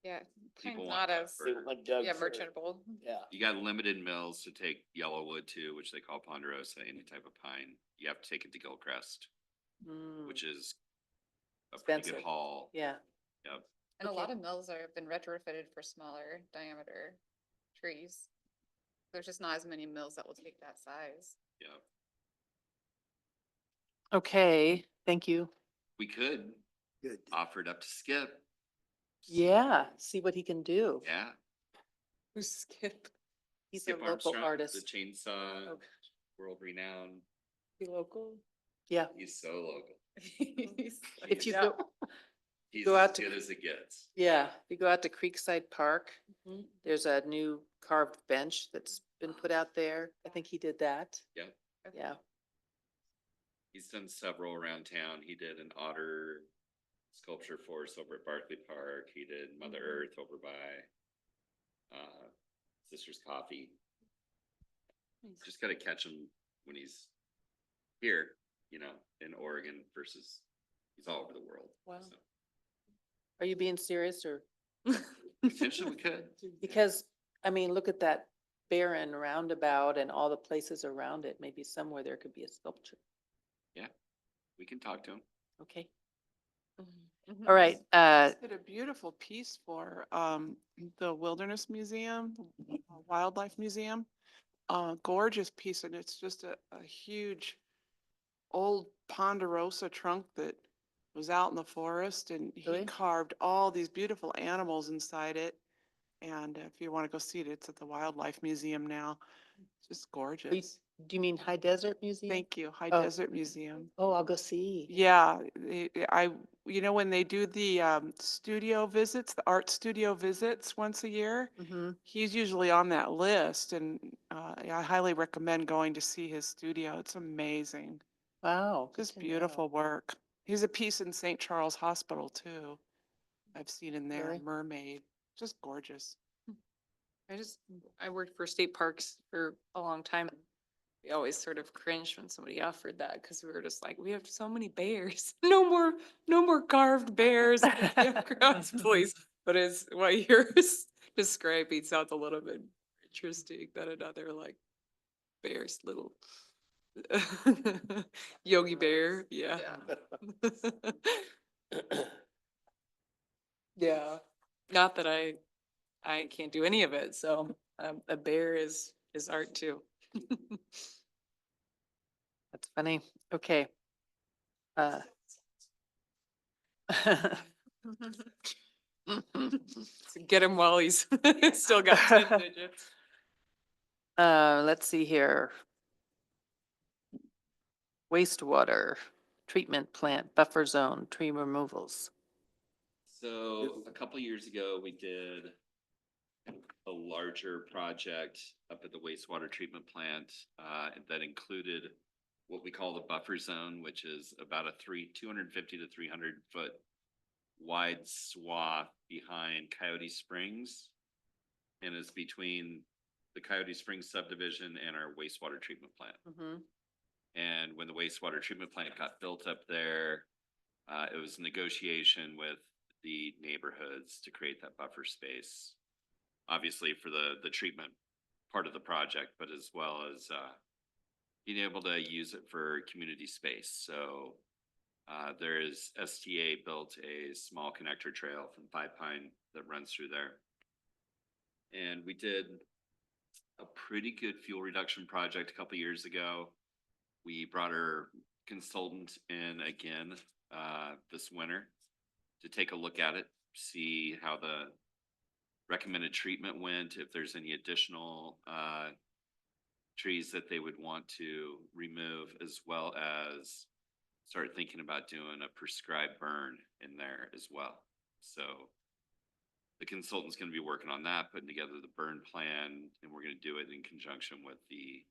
Yeah, People pine's want not that as, for- They want Doug yeah, fir. merchantable. Yeah. You got limited mills to take yellow wood to, which they call ponderosa, any type of pine. You have to take it to Gilcrest, Mm, which is a pretty good Expensive. haul. yeah. Yep. And a Okay. lot of mills have been retrofitted for smaller diameter trees. There's just not as many mills that will take that size. Yep. Okay, thank you. We could Good. offer it up to Skip. Yeah, see what he can do. Yeah. Who's Skip? He's a Skip local Armstrong, The artist. chainsaw, Oh. world renowned. He local? Yeah. He's so local. If you Yeah. go, He's Go out as to- good as it gets. yeah, if you go out to Creekside Park, there's a new carved bench that's been put out there. I think he did that. Yep. Yeah. He's done several around town. He did an otter sculpture for us over at Barclay Park. He did Mother Earth over by Sister's Coffee. Just gotta catch him when he's here, you know, in Oregon versus he's all over the world. Wow. So, Are you being serious or? potentially we could. Because, I mean, look at that barren roundabout and all the places around it. Maybe somewhere there could be a sculpture. Yeah, we can talk to him. Okay. Mhm. All right, Did a beautiful piece for the Wilderness Museum, Wildlife Museum. Gorgeous piece, and it's just a huge old ponderosa trunk that was out in the forest, and he Really? carved all these beautiful animals inside it. And if you want to go see it, it's at the Wildlife Museum now. It's just gorgeous. do you mean High Desert Museum? Thank you, High Oh. Desert Museum. Oh, I'll go see. Yeah, you know, when they do the studio visits, the art studio visits once a year, Mm-hmm. he's usually on that list, and I highly recommend going to see his studio. It's amazing. Wow. good Just to know. beautiful work. He's a piece in St. Charles Hospital too. I've seen in there, Really? Mermaid, just gorgeous. I worked for state parks for a long time. We always sort of cringed when somebody offered that because we were just like, we have so many bears. No more carved bears in the campgrounds, please. But as what you're describing sounds a little bit interesting than another like bear's little Yogi Bear. Yeah. Yeah. Not that I can't do any of it, so a bear is art too. That's funny. Okay. Uh, Get him while he's still got 10 digits. let's see here. Wastewater treatment plant, buffer zone, tree removals. So a couple years ago, we did a larger project up at the wastewater treatment plant that included what we call the buffer zone, which is about a 250 to 300 foot wide swath behind Coyote Springs, and is between the Coyote Springs subdivision and our wastewater treatment plant. Mm-hmm. And when the wastewater treatment plant got built up there, it was negotiation with the neighborhoods to create that buffer space. Obviously for the treatment part of the project, but as well as being able to use it for community space. So there is STA built a small connector trail from Five Pine that runs through there. And we did a pretty good fuel reduction project a couple years ago. We brought our consultant in again this winter to take a look at it, see how the recommended treatment went, if there's any additional trees that they would want to remove, as well as start thinking about doing a prescribed burn in there as well. So the consultant's going to be working on that, putting together the burn plan, and we're going to do it in conjunction with the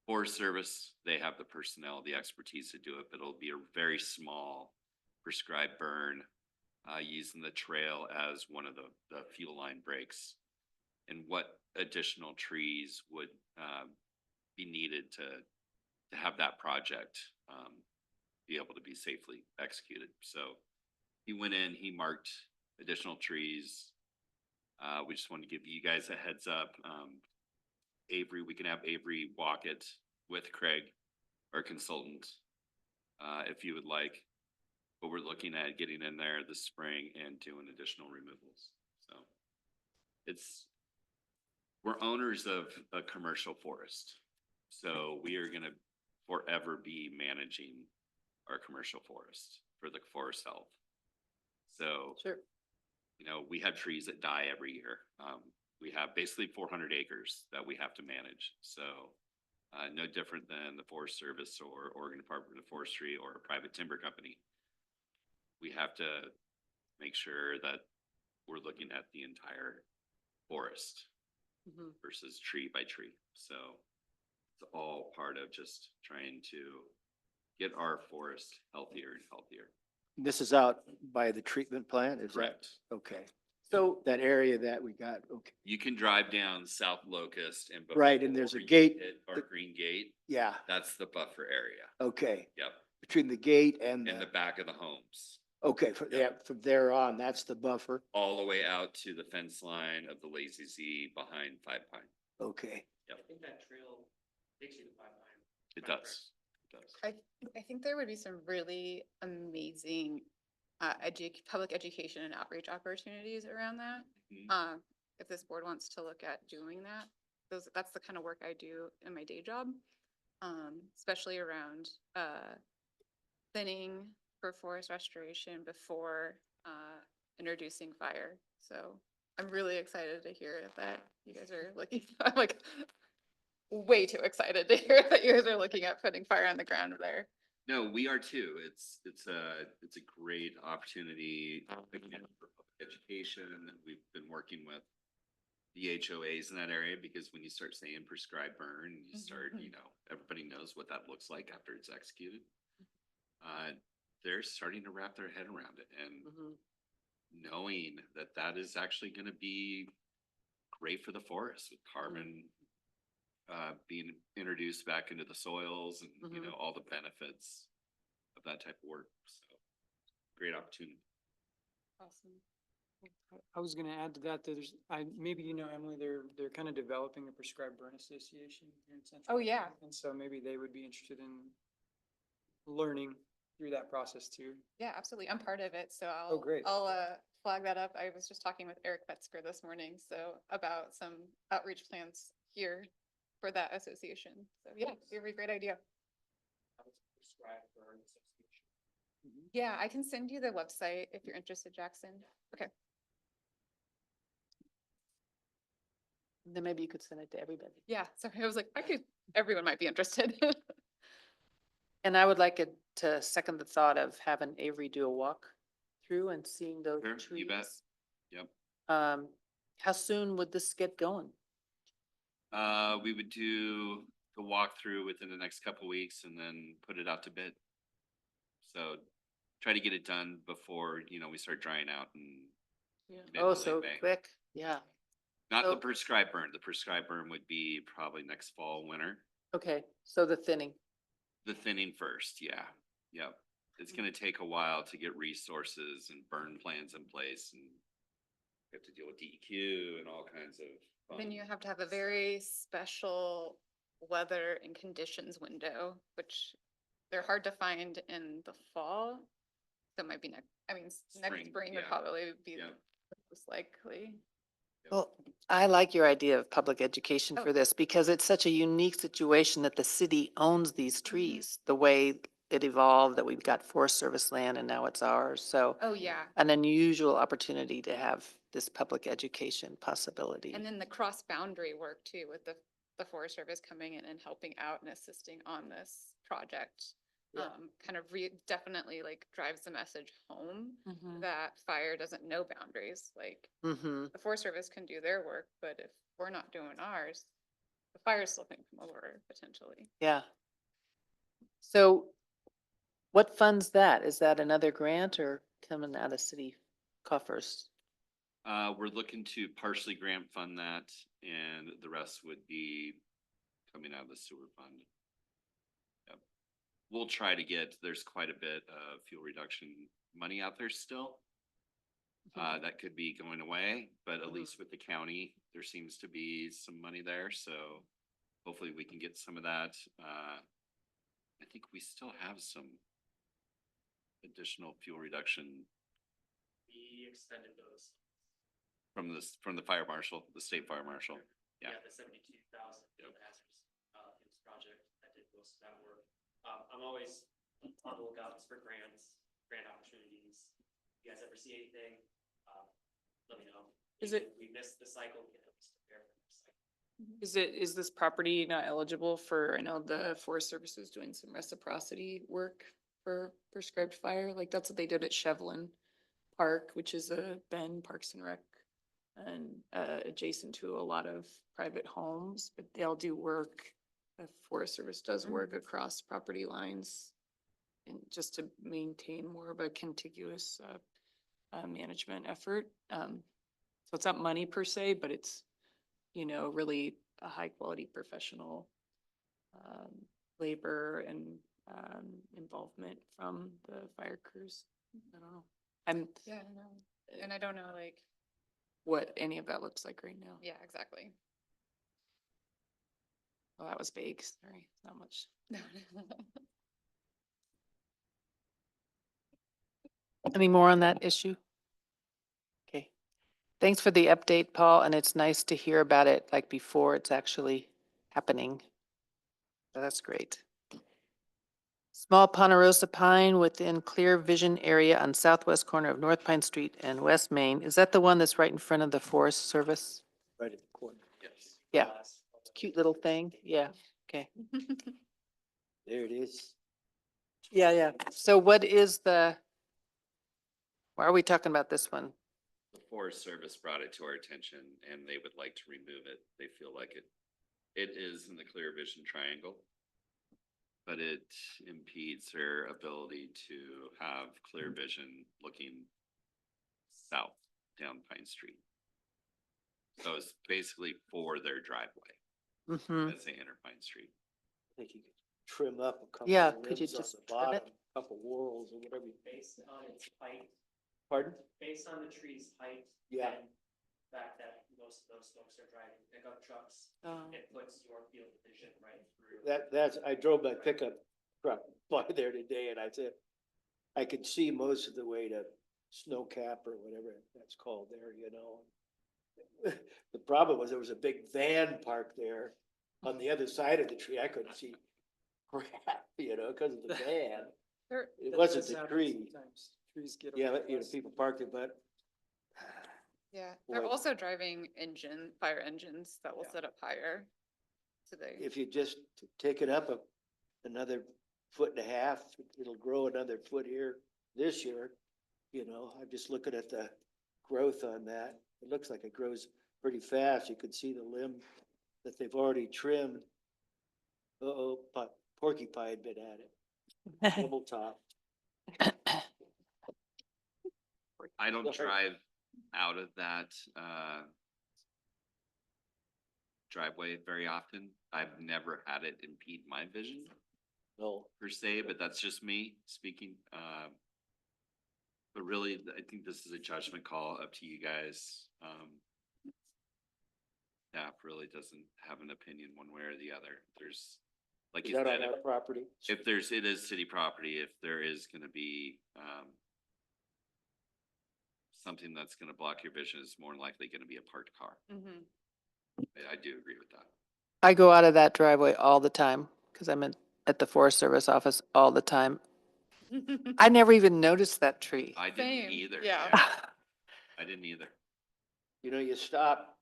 Forest Service. They have the personnel, the expertise to do it, but it'll be a very small prescribed burn using the trail as one of the fuel line breaks, and what additional trees would be needed to have that project be able to be safely executed. So he went in, he marked additional trees. We just wanted to give you guys a heads up. Avery, we can have Avery walk it with Craig, our consultant, if you would like. But we're looking at getting in there this spring and doing additional removals. So we're owners of a commercial forest. So we are gonna forever be managing our commercial forest for the forest health. So, Sure. you know, we have trees that die every year. We have basically 400 acres that we have to manage. So no different than the Forest Service or Oregon Department of Forestry or a private timber company. We have to make sure that we're looking at the entire forest Mhm. versus tree by tree. So it's all part of just trying to get our forest healthier and healthier. This is out by the treatment plant, is that? Correct. Okay. So, that area that we got, okay, You can drive down South Locust and. Right, and there's a before you gate hit Our that- green gate, yeah, that's the buffer area. okay. Yep, Between the gate and in the back of the homes, okay, from, Yeah. yeah, from there on, that's the buffer, all the way out to the fence line of the Lazy Z behind Five Pine. okay. I think that trail takes you to 5 Pine. It does. It does. I think there would be some really amazing public education and outreach opportunities around that. Mhm. If this board wants to look at doing that, that's the kind of work I do in my day job. Especially around thinning for forest restoration before introducing fire. So I'm really excited to hear that you guys are looking, I'm like way too excited to hear that you guys are looking at putting fire on the ground there. No, we are too. It's a great opportunity again for public education. We've been working with the HOAs in that area because when you start saying prescribed burn, you start, everybody knows what that looks like after it's executed. They're starting to wrap their head around it and knowing that that is actually going to be great for the forest with carbon being introduced back into the soils and, all the benefits of that type of work. So great opportunity. Awesome. I was gonna add to that, there's, maybe, Emily, they're kind of developing a prescribed burn association here in Central. Oh, yeah. And so maybe they would be interested in learning through that process too. Yeah, absolutely. I'm part of it, so Oh, great. I'll flag that up. I was just talking with Eric Metzger this morning, so about some outreach plans here for that association. So yeah, it'd be a great idea. That was prescribed burn association. Yeah, I can send you the website if you're interested, Jackson. Okay. then maybe you could send it to everybody. Yeah, sorry, I was like, everyone might be interested. And I would like it to second the thought of having Avery do a walk through and seeing those Sure, trees. you bet. Yep. How soon would this get going? We would do the walkthrough within the next couple weeks and then put it out to bid. So try to get it done before, we start drying out and mid Oh, to so late May. quick, yeah. Not the So- prescribed burn. The prescribed burn would be probably next fall, winter. Okay, so the thinning. The thinning first, yeah. Yep. It's gonna take a while to get resources and burn plans in place and you have to deal with DEQ and all kinds of. Then you fun- have to have a very special weather and conditions window, which they're hard to find in the fall. So it might be next Spring, spring would yeah. probably be Yeah. most likely. Well, I like your idea of public education Oh. for this because it's such a unique situation that the city owns these trees. The way it evolved, that we've got Forest Service land and now it's ours, so Oh, yeah. an unusual opportunity to have this public education possibility. And then the cross-boundary work too, with the Forest Service coming in and helping out and assisting on this project. Yeah. Kind of definitely like drives the message home Mhm. that fire doesn't know boundaries. Like Mhm. the Forest Service can do their work, but if we're not doing ours, the fire still can come over potentially. Yeah. So what funds that? Is that another grant or coming out of city coffers? We're looking to partially grant fund that and the rest would be coming out of the sewer fund. Yep. We'll try to there's quite a bit of fuel reduction money out there still. That could be going away, but at least with the county, there seems to be some money there, so hopefully we can get some of that. I think we still have some additional fuel reduction We extended those. from the fire marshal, the state fire marshal. Yeah. The 72,000 Yep. for this project. I did most of that work. I'm always on the lookout for grant opportunities. If you guys ever see anything, let me know. Is it- If we missed the cycle, we can at least prepare for the next cycle. Is this property not eligible for, I know the Forest Service is doing some reciprocity work for prescribed fire, like that's what they did at Shevlin Park, which is a Ben Parks and Rec. And adjacent to a lot of private homes, but they'll do work. The Forest Service does work across property lines. And just to maintain more of a contiguous management effort. So it's not money per se, but it's, you know, really a high quality professional labor and involvement from the fire crews. I don't know. Yeah, I don't know. And I don't know, like, What any of that looks like right now. yeah, exactly. Well, that was vague. Sorry, not much. Any more on that issue? Okay. Thanks for the update, Paul, and it's nice to hear about it like before it's actually happening. So that's great. Small Ponderosa Pine within clear vision area on southwest corner of North Pine Street and West Main. Is that the one that's right in front of the Forest Service? Right at the corner. Yes. Yeah. Cute little thing. Yeah. Okay. There it is. Yeah, yeah. So what is why are we talking about this one? The Forest Service brought it to our attention and they would like to remove it. They feel like it is in the clear vision triangle. But it impedes their ability to have clear vision looking south down Pine Street. So it's basically for their driveway Mm-hmm. as they enter Pine Street. I think you could trim up a couple Yeah, of could you limbs on just the trim it? bottom, a couple whorls or whatever. Based on its height, Pardon? based on the tree's height. Yeah. And the fact that most of those folks are driving pickup trucks, Um, it puts your field of vision right through. That's, I drove my pickup truck by there today and I said, I could see most of the way to Snow Cap or whatever that's called there, you know. The problem was there was a big van parked there on the other side of the tree. I couldn't see crap, you know, because of the van. There- It That wasn't does the happen tree. sometimes. Trees get. Yeah, over but, you know, us. people parked it, but Yeah, they're Boy. also driving fire engines that will Yeah. set up higher. So they, if you just take it up another foot and a half, it'll grow another foot here this year. You know, I'm just looking at the growth on that. It looks like it grows pretty fast. You could see the limb that they've already trimmed. Uh-oh, porcupine bit at it, double top. I don't Sorry. drive out of that driveway very often. I've never had it impede my vision No, per se, but that's just me speaking. But really, I think this is a judgment call up to you guys. Staff really doesn't have an opinion one way or the other. There's, like is you that said, on our property? if it is city property, if there is gonna be, something that's gonna block your vision, it's more than likely gonna be a parked car. Mhm. I do agree with that. I go out of that driveway all the time because I'm at the Forest Service office all the time. I never even noticed that tree. I didn't Same, either. yeah. I didn't either. You know, you stop,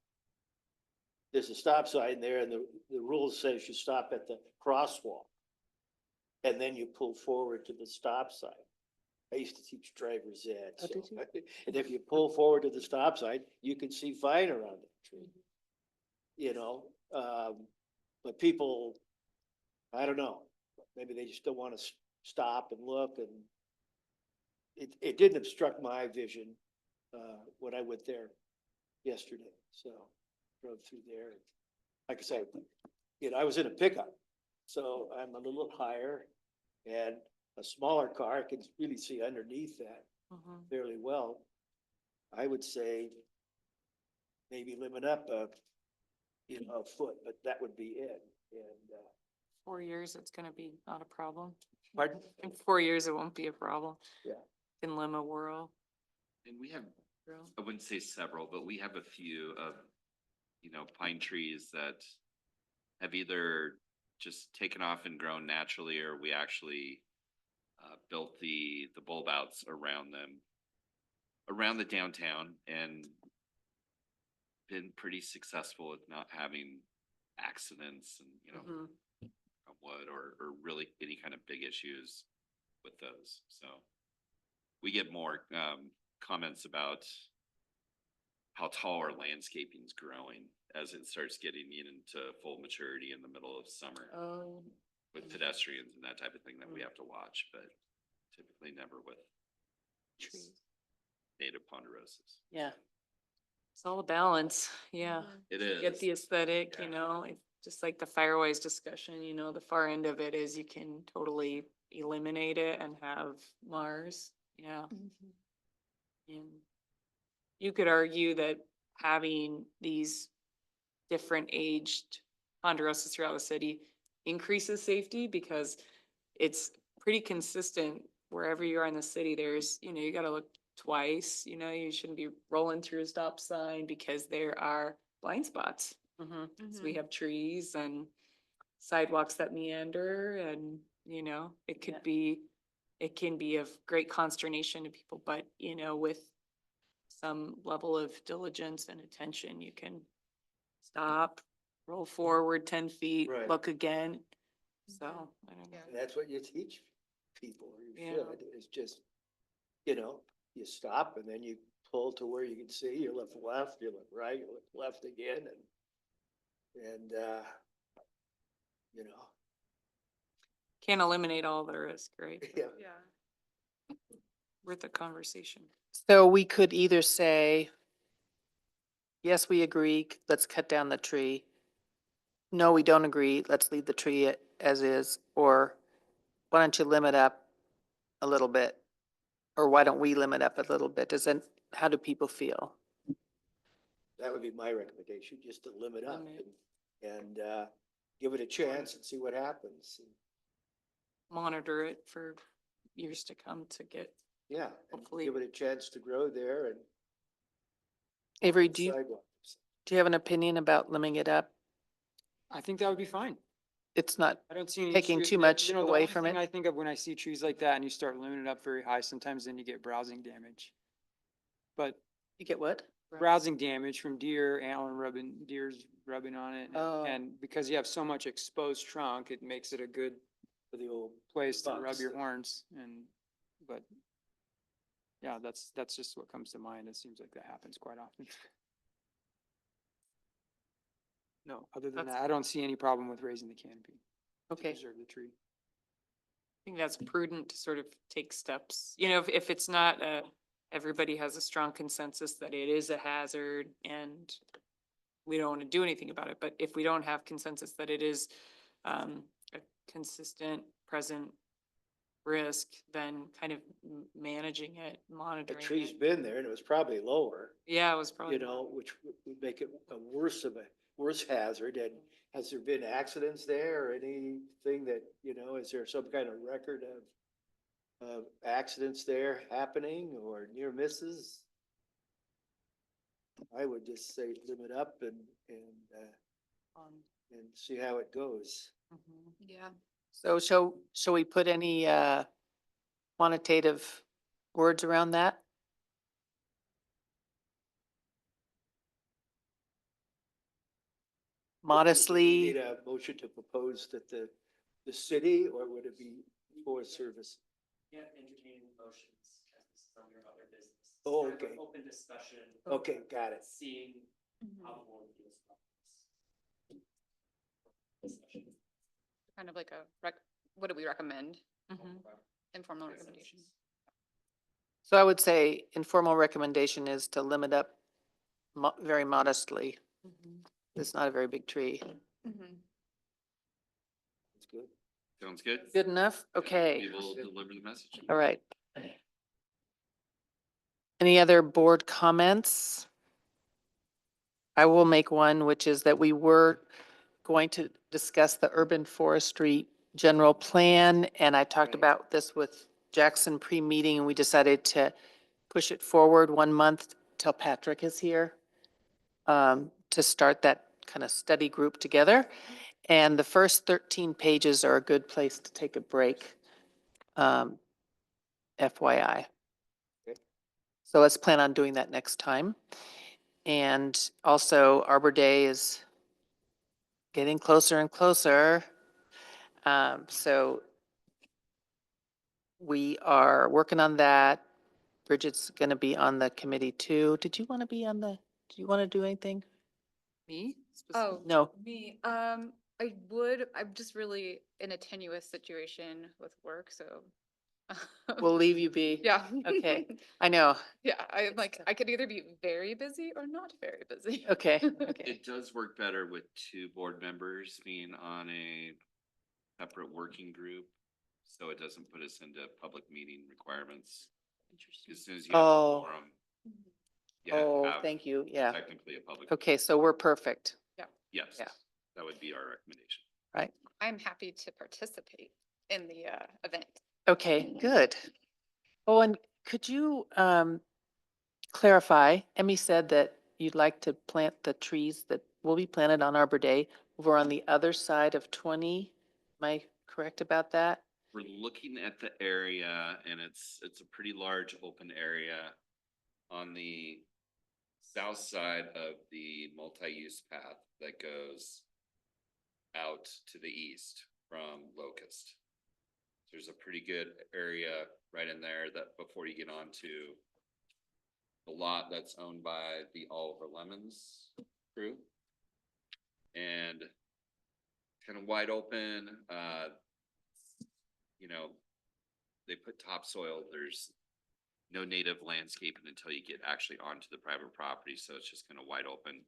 there's a stop sign there and the rule says you stop at the crosswalk. And then you pull forward to the stop sign. I used to teach driver's ed. Oh, So, did you? and if you pull forward to the stop sign, you can see fine around that tree. You know, but people, I don't know, maybe they just don't want to stop and look and it didn't obstruct my vision, when I went there yesterday, so drove through there. Like I said, you know, I was in a pickup, so I'm a little higher and a smaller car, I can really see underneath that mhm. fairly well. I would say maybe limit up a foot, but that would be it. And, 4 years, it's gonna be not a problem. pardon? In 4 years, it won't be a problem. Yeah. In Lima Whirl. And we have, I wouldn't say several, but we have a few of, pine trees that have either just taken off and grown naturally, or we actually built the bulb outs around them, around the downtown, and been pretty successful with not having accidents and, Mhm. wood or really any kind of big issues with those. So we get more comments about how tall our landscaping is growing as it starts getting into full maturity in the middle of summer Oh, with pedestrians and that type of thing that we have to watch, but typically never with trees. native ponderosas. Yeah. It's all a balance, yeah. It Get is. the aesthetic, you Yeah. know, just like the firewise discussion, you know, the far end of it is you can totally eliminate it and have Mars, yeah. And you could argue that having these different aged ponderosas throughout the city increases safety because it's pretty consistent wherever you are in the city. There's, you know, you gotta look twice, you know, you shouldn't be rolling through a stop sign because there are blind spots. So we have trees and sidewalks that meander and, you know, it could Yeah. be, it can be of great consternation to people, but, you know, with some level of diligence and attention, you can stop, roll forward 10 feet, Right. look again. So, I don't know. And that's what you teach people, or you Yeah. should, is just, you know, you stop and then you pull to where you can see, you look left, you look right, you look left again, and, you know, Can't eliminate all the risk, right? yeah. Worth a conversation. So we could either say, yes, we agree, let's cut down the tree. No, we don't agree, let's leave the tree as is, or why don't you limit up a little bit? Or why don't we limit up a little bit? How do people feel? That would be my recommendation, just to limit up Limit. and, give it a chance and see what happens. And, Monitor it for years to come to get, yeah, and Hopefully. give it a chance to grow there and. Avery, do you sidewalks. have an opinion about limiting it up? I think that would be fine. It's not, I don't see any. Taking tree- too the- much you know, the away only from thing it? I think of when I see trees like that and you start limiting it up very high, sometimes then you get browsing damage. But you get what? browsing damage from deers rubbing on it. Oh. And because you have so much exposed trunk, it makes it a good For the old place to rub bucks. your horns but yeah, that's just what comes to mind. It seems like that happens quite often. No, other than That's- that, I don't see any problem with raising the canopy to Okay, preserve the tree. I think that's prudent to sort of take steps. You know, if it's not, everybody has a strong consensus that it is a hazard and we don't want to do anything about it, but if we don't have consensus that it is, a consistent, present risk, then kind of managing it, The monitoring tree's it. been there and it was probably lower, Yeah, it was probably. you know, which would make it a worse hazard. And has there been accidents there or anything that, you know, is there some kind of record of accidents there happening or near misses? I would just say limit up and see how it goes. Mhm. Yeah. so shall we put any quantitative words around that? Do we Modestly, need a motion to propose that the city, or would it be Forest Service? Yeah, entertaining motions as this is under other business. It's Oh, kind of an okay. Open discussion. Okay, got it. Seeing how the board feels about this. Discussion. Kind of like what do we recommend? Mhm. Informal recommendation. so I would say informal recommendation is to limit up very modestly. Mhm. It's not a very big tree. That's good. Sounds good? Good enough? Okay, We will deliver the message. all right. Any other board comments? I will make one, which is that we were going to discuss the urban forestry general plan, and I talked Right. about this with Jackson pre-meeting, and we decided to push it forward 1 month till Patrick is here, to start that kind of study group together. And the first 13 pages are a good place to take a break, FYI. Okay. So let's plan on doing that next time. And also Arbor Day is getting closer and closer. So we are working on that. Bridget's going to be on the committee too. Do you want to do anything? Me? Oh, No. me, I'm just really in a tenuous situation with work, so We'll leave you be. Yeah. Okay, I know. Yeah, I'm It's like, tough. I could either be very busy or not very busy. Okay, okay. It does work better with two board members being on a separate working group. So it doesn't put us into public meeting requirements. As soon as you have a Oh. forum. Oh, thank you, yeah. Technically a public. Okay, so we're perfect, Yes, yeah. that would be our recommendation. right? I'm happy to participate in the event. Okay, good. Oh, and could you clarify, Emmy said that you'd like to plant the trees that will be planted on Arbor Day over on the other side of 20. Am I correct about that? We're looking at the area and it's a pretty large open area on the south side of the multi-use path that goes out to the east from Locust. There's a pretty good area right in there that before you get onto the lot that's owned by the Oliver Lemons crew. And kind of wide open, you know, they put topsoil, there's no native landscaping until you get actually onto the private property, so it's just kind of wide open.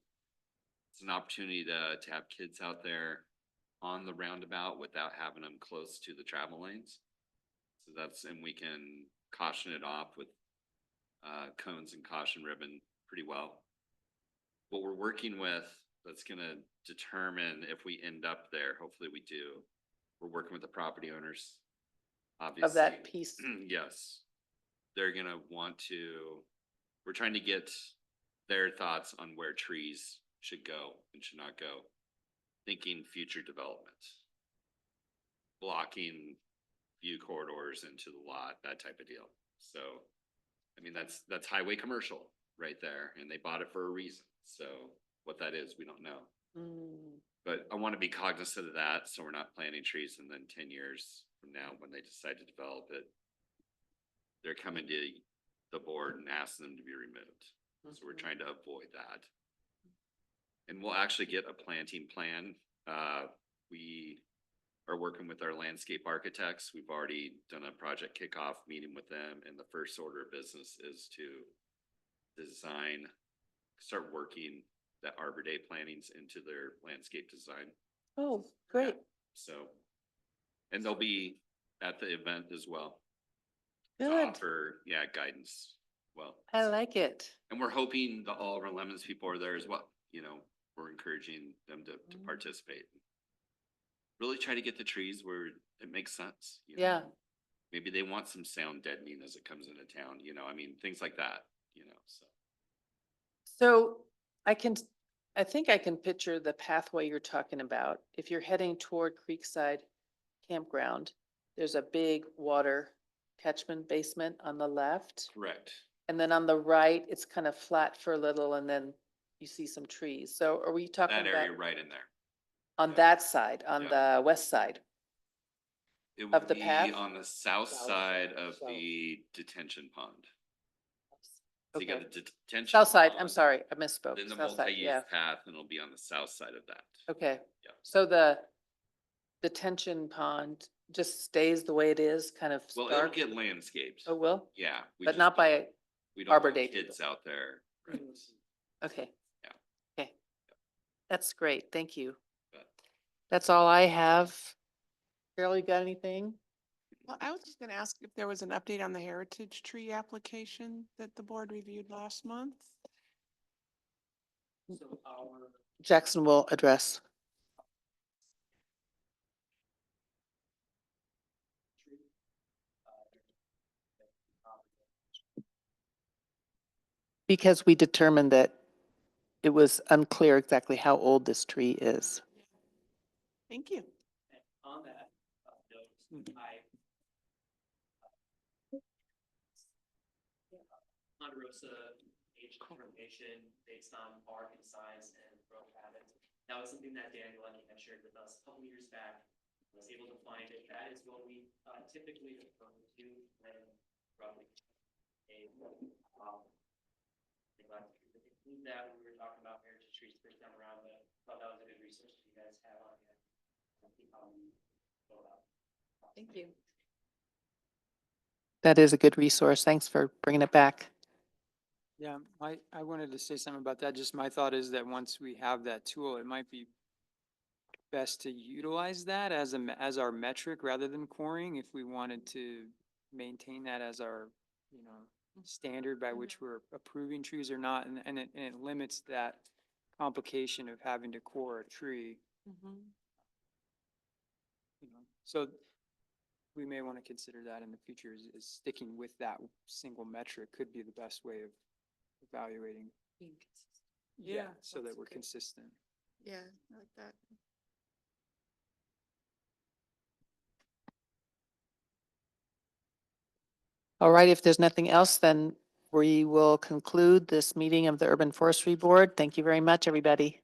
It's an opportunity to have kids out there on the roundabout without having them close to the travel lanes. So that's, and we can caution it off with cones and caution ribbon pretty well. What we're working with that's gonna determine if we end up there, hopefully we do. We're working with the property owners. Obviously. Of that piece? Yes. They're gonna want to, we're trying to get their thoughts on where trees should go and should not go. Thinking future development. Blocking view corridors into the lot, that type of deal. So, I mean, that's highway commercial right there, and they bought it for a reason. So what that is, we don't know. Mm, But I want to be cognizant of that, so we're not planting trees and then 10 years from now, when they decide to develop it, they're coming to the board and asking them to be removed. So we're trying to avoid that. And we'll actually get a planting plan. We are working with our landscape architects. We've already done a project kickoff meeting with them, and the first order of business is to design, start working the Arbor Day plantings into their landscape design. oh, great. So, and they'll be at the event as well. To Good. offer, guidance. Well, I like it. and we're hoping the Oliver Lemons people are there as well. You know, we're encouraging them to participate. Really try to get the trees where it makes sense. You know? Yeah. Maybe they want some sound deadening as it comes into town, you know, I mean, things like that, you know, so. So I think I can picture the pathway you're talking about. If you're heading toward Creekside Campground, there's a big water catchment basement on the left. Correct. And then on the right, it's kind of flat for a little and then you see some trees. So are we talking That about area right in there. on that side, on Yeah. the west side? It Of would the be path? on the south South side side, of south. the detention pond. So you got Okay. the detention. South side, I'm pond, sorry, I misspoke. Then the South side, multi-use yeah. path, and it'll be on the south side of that. Okay. Yeah. So the detention pond just stays the way it is, kind of Well, it'll stark? get landscaped. Oh, will? Yeah. we But just not by, don't- We don't Arbor want Day kids out there. Right. okay. Yeah. Okay. That's great, thank you. But- That's all I have. Carol, you got anything? Well, I was just gonna ask if there was an update on the heritage tree application that the board reviewed last month. So our Jackson will address. tree, Because we determined that it was unclear exactly how old this tree is. Thank you. and on that note, I Ponderosa age determination based on bark and size and growth habits. That was something that Dan Lucky had shared with us a couple years back. I was able to find it. That is what we typically refer to when roughly a include that when we were talking about heritage trees first time around, but I thought that was a good resource you guys have on hand. I think how we go about it. Thank you. that is a good resource. Thanks for bringing it back. Yeah, I wanted to say something about that. Just my thought is that once we have that tool, it might be best to utilize that as as our metric rather than coring if we wanted to maintain that as our, you know, standard by which we're approving trees or not, and it limits that complication of having to core a tree, you know. So we may want to consider that in the future is sticking with that single metric could be the best way of evaluating. Yeah, So that that's we're good. consistent. Yeah, I like that. All right, if there's nothing else, then we will conclude this meeting of the Urban Forestry Board. Thank you very much, everybody.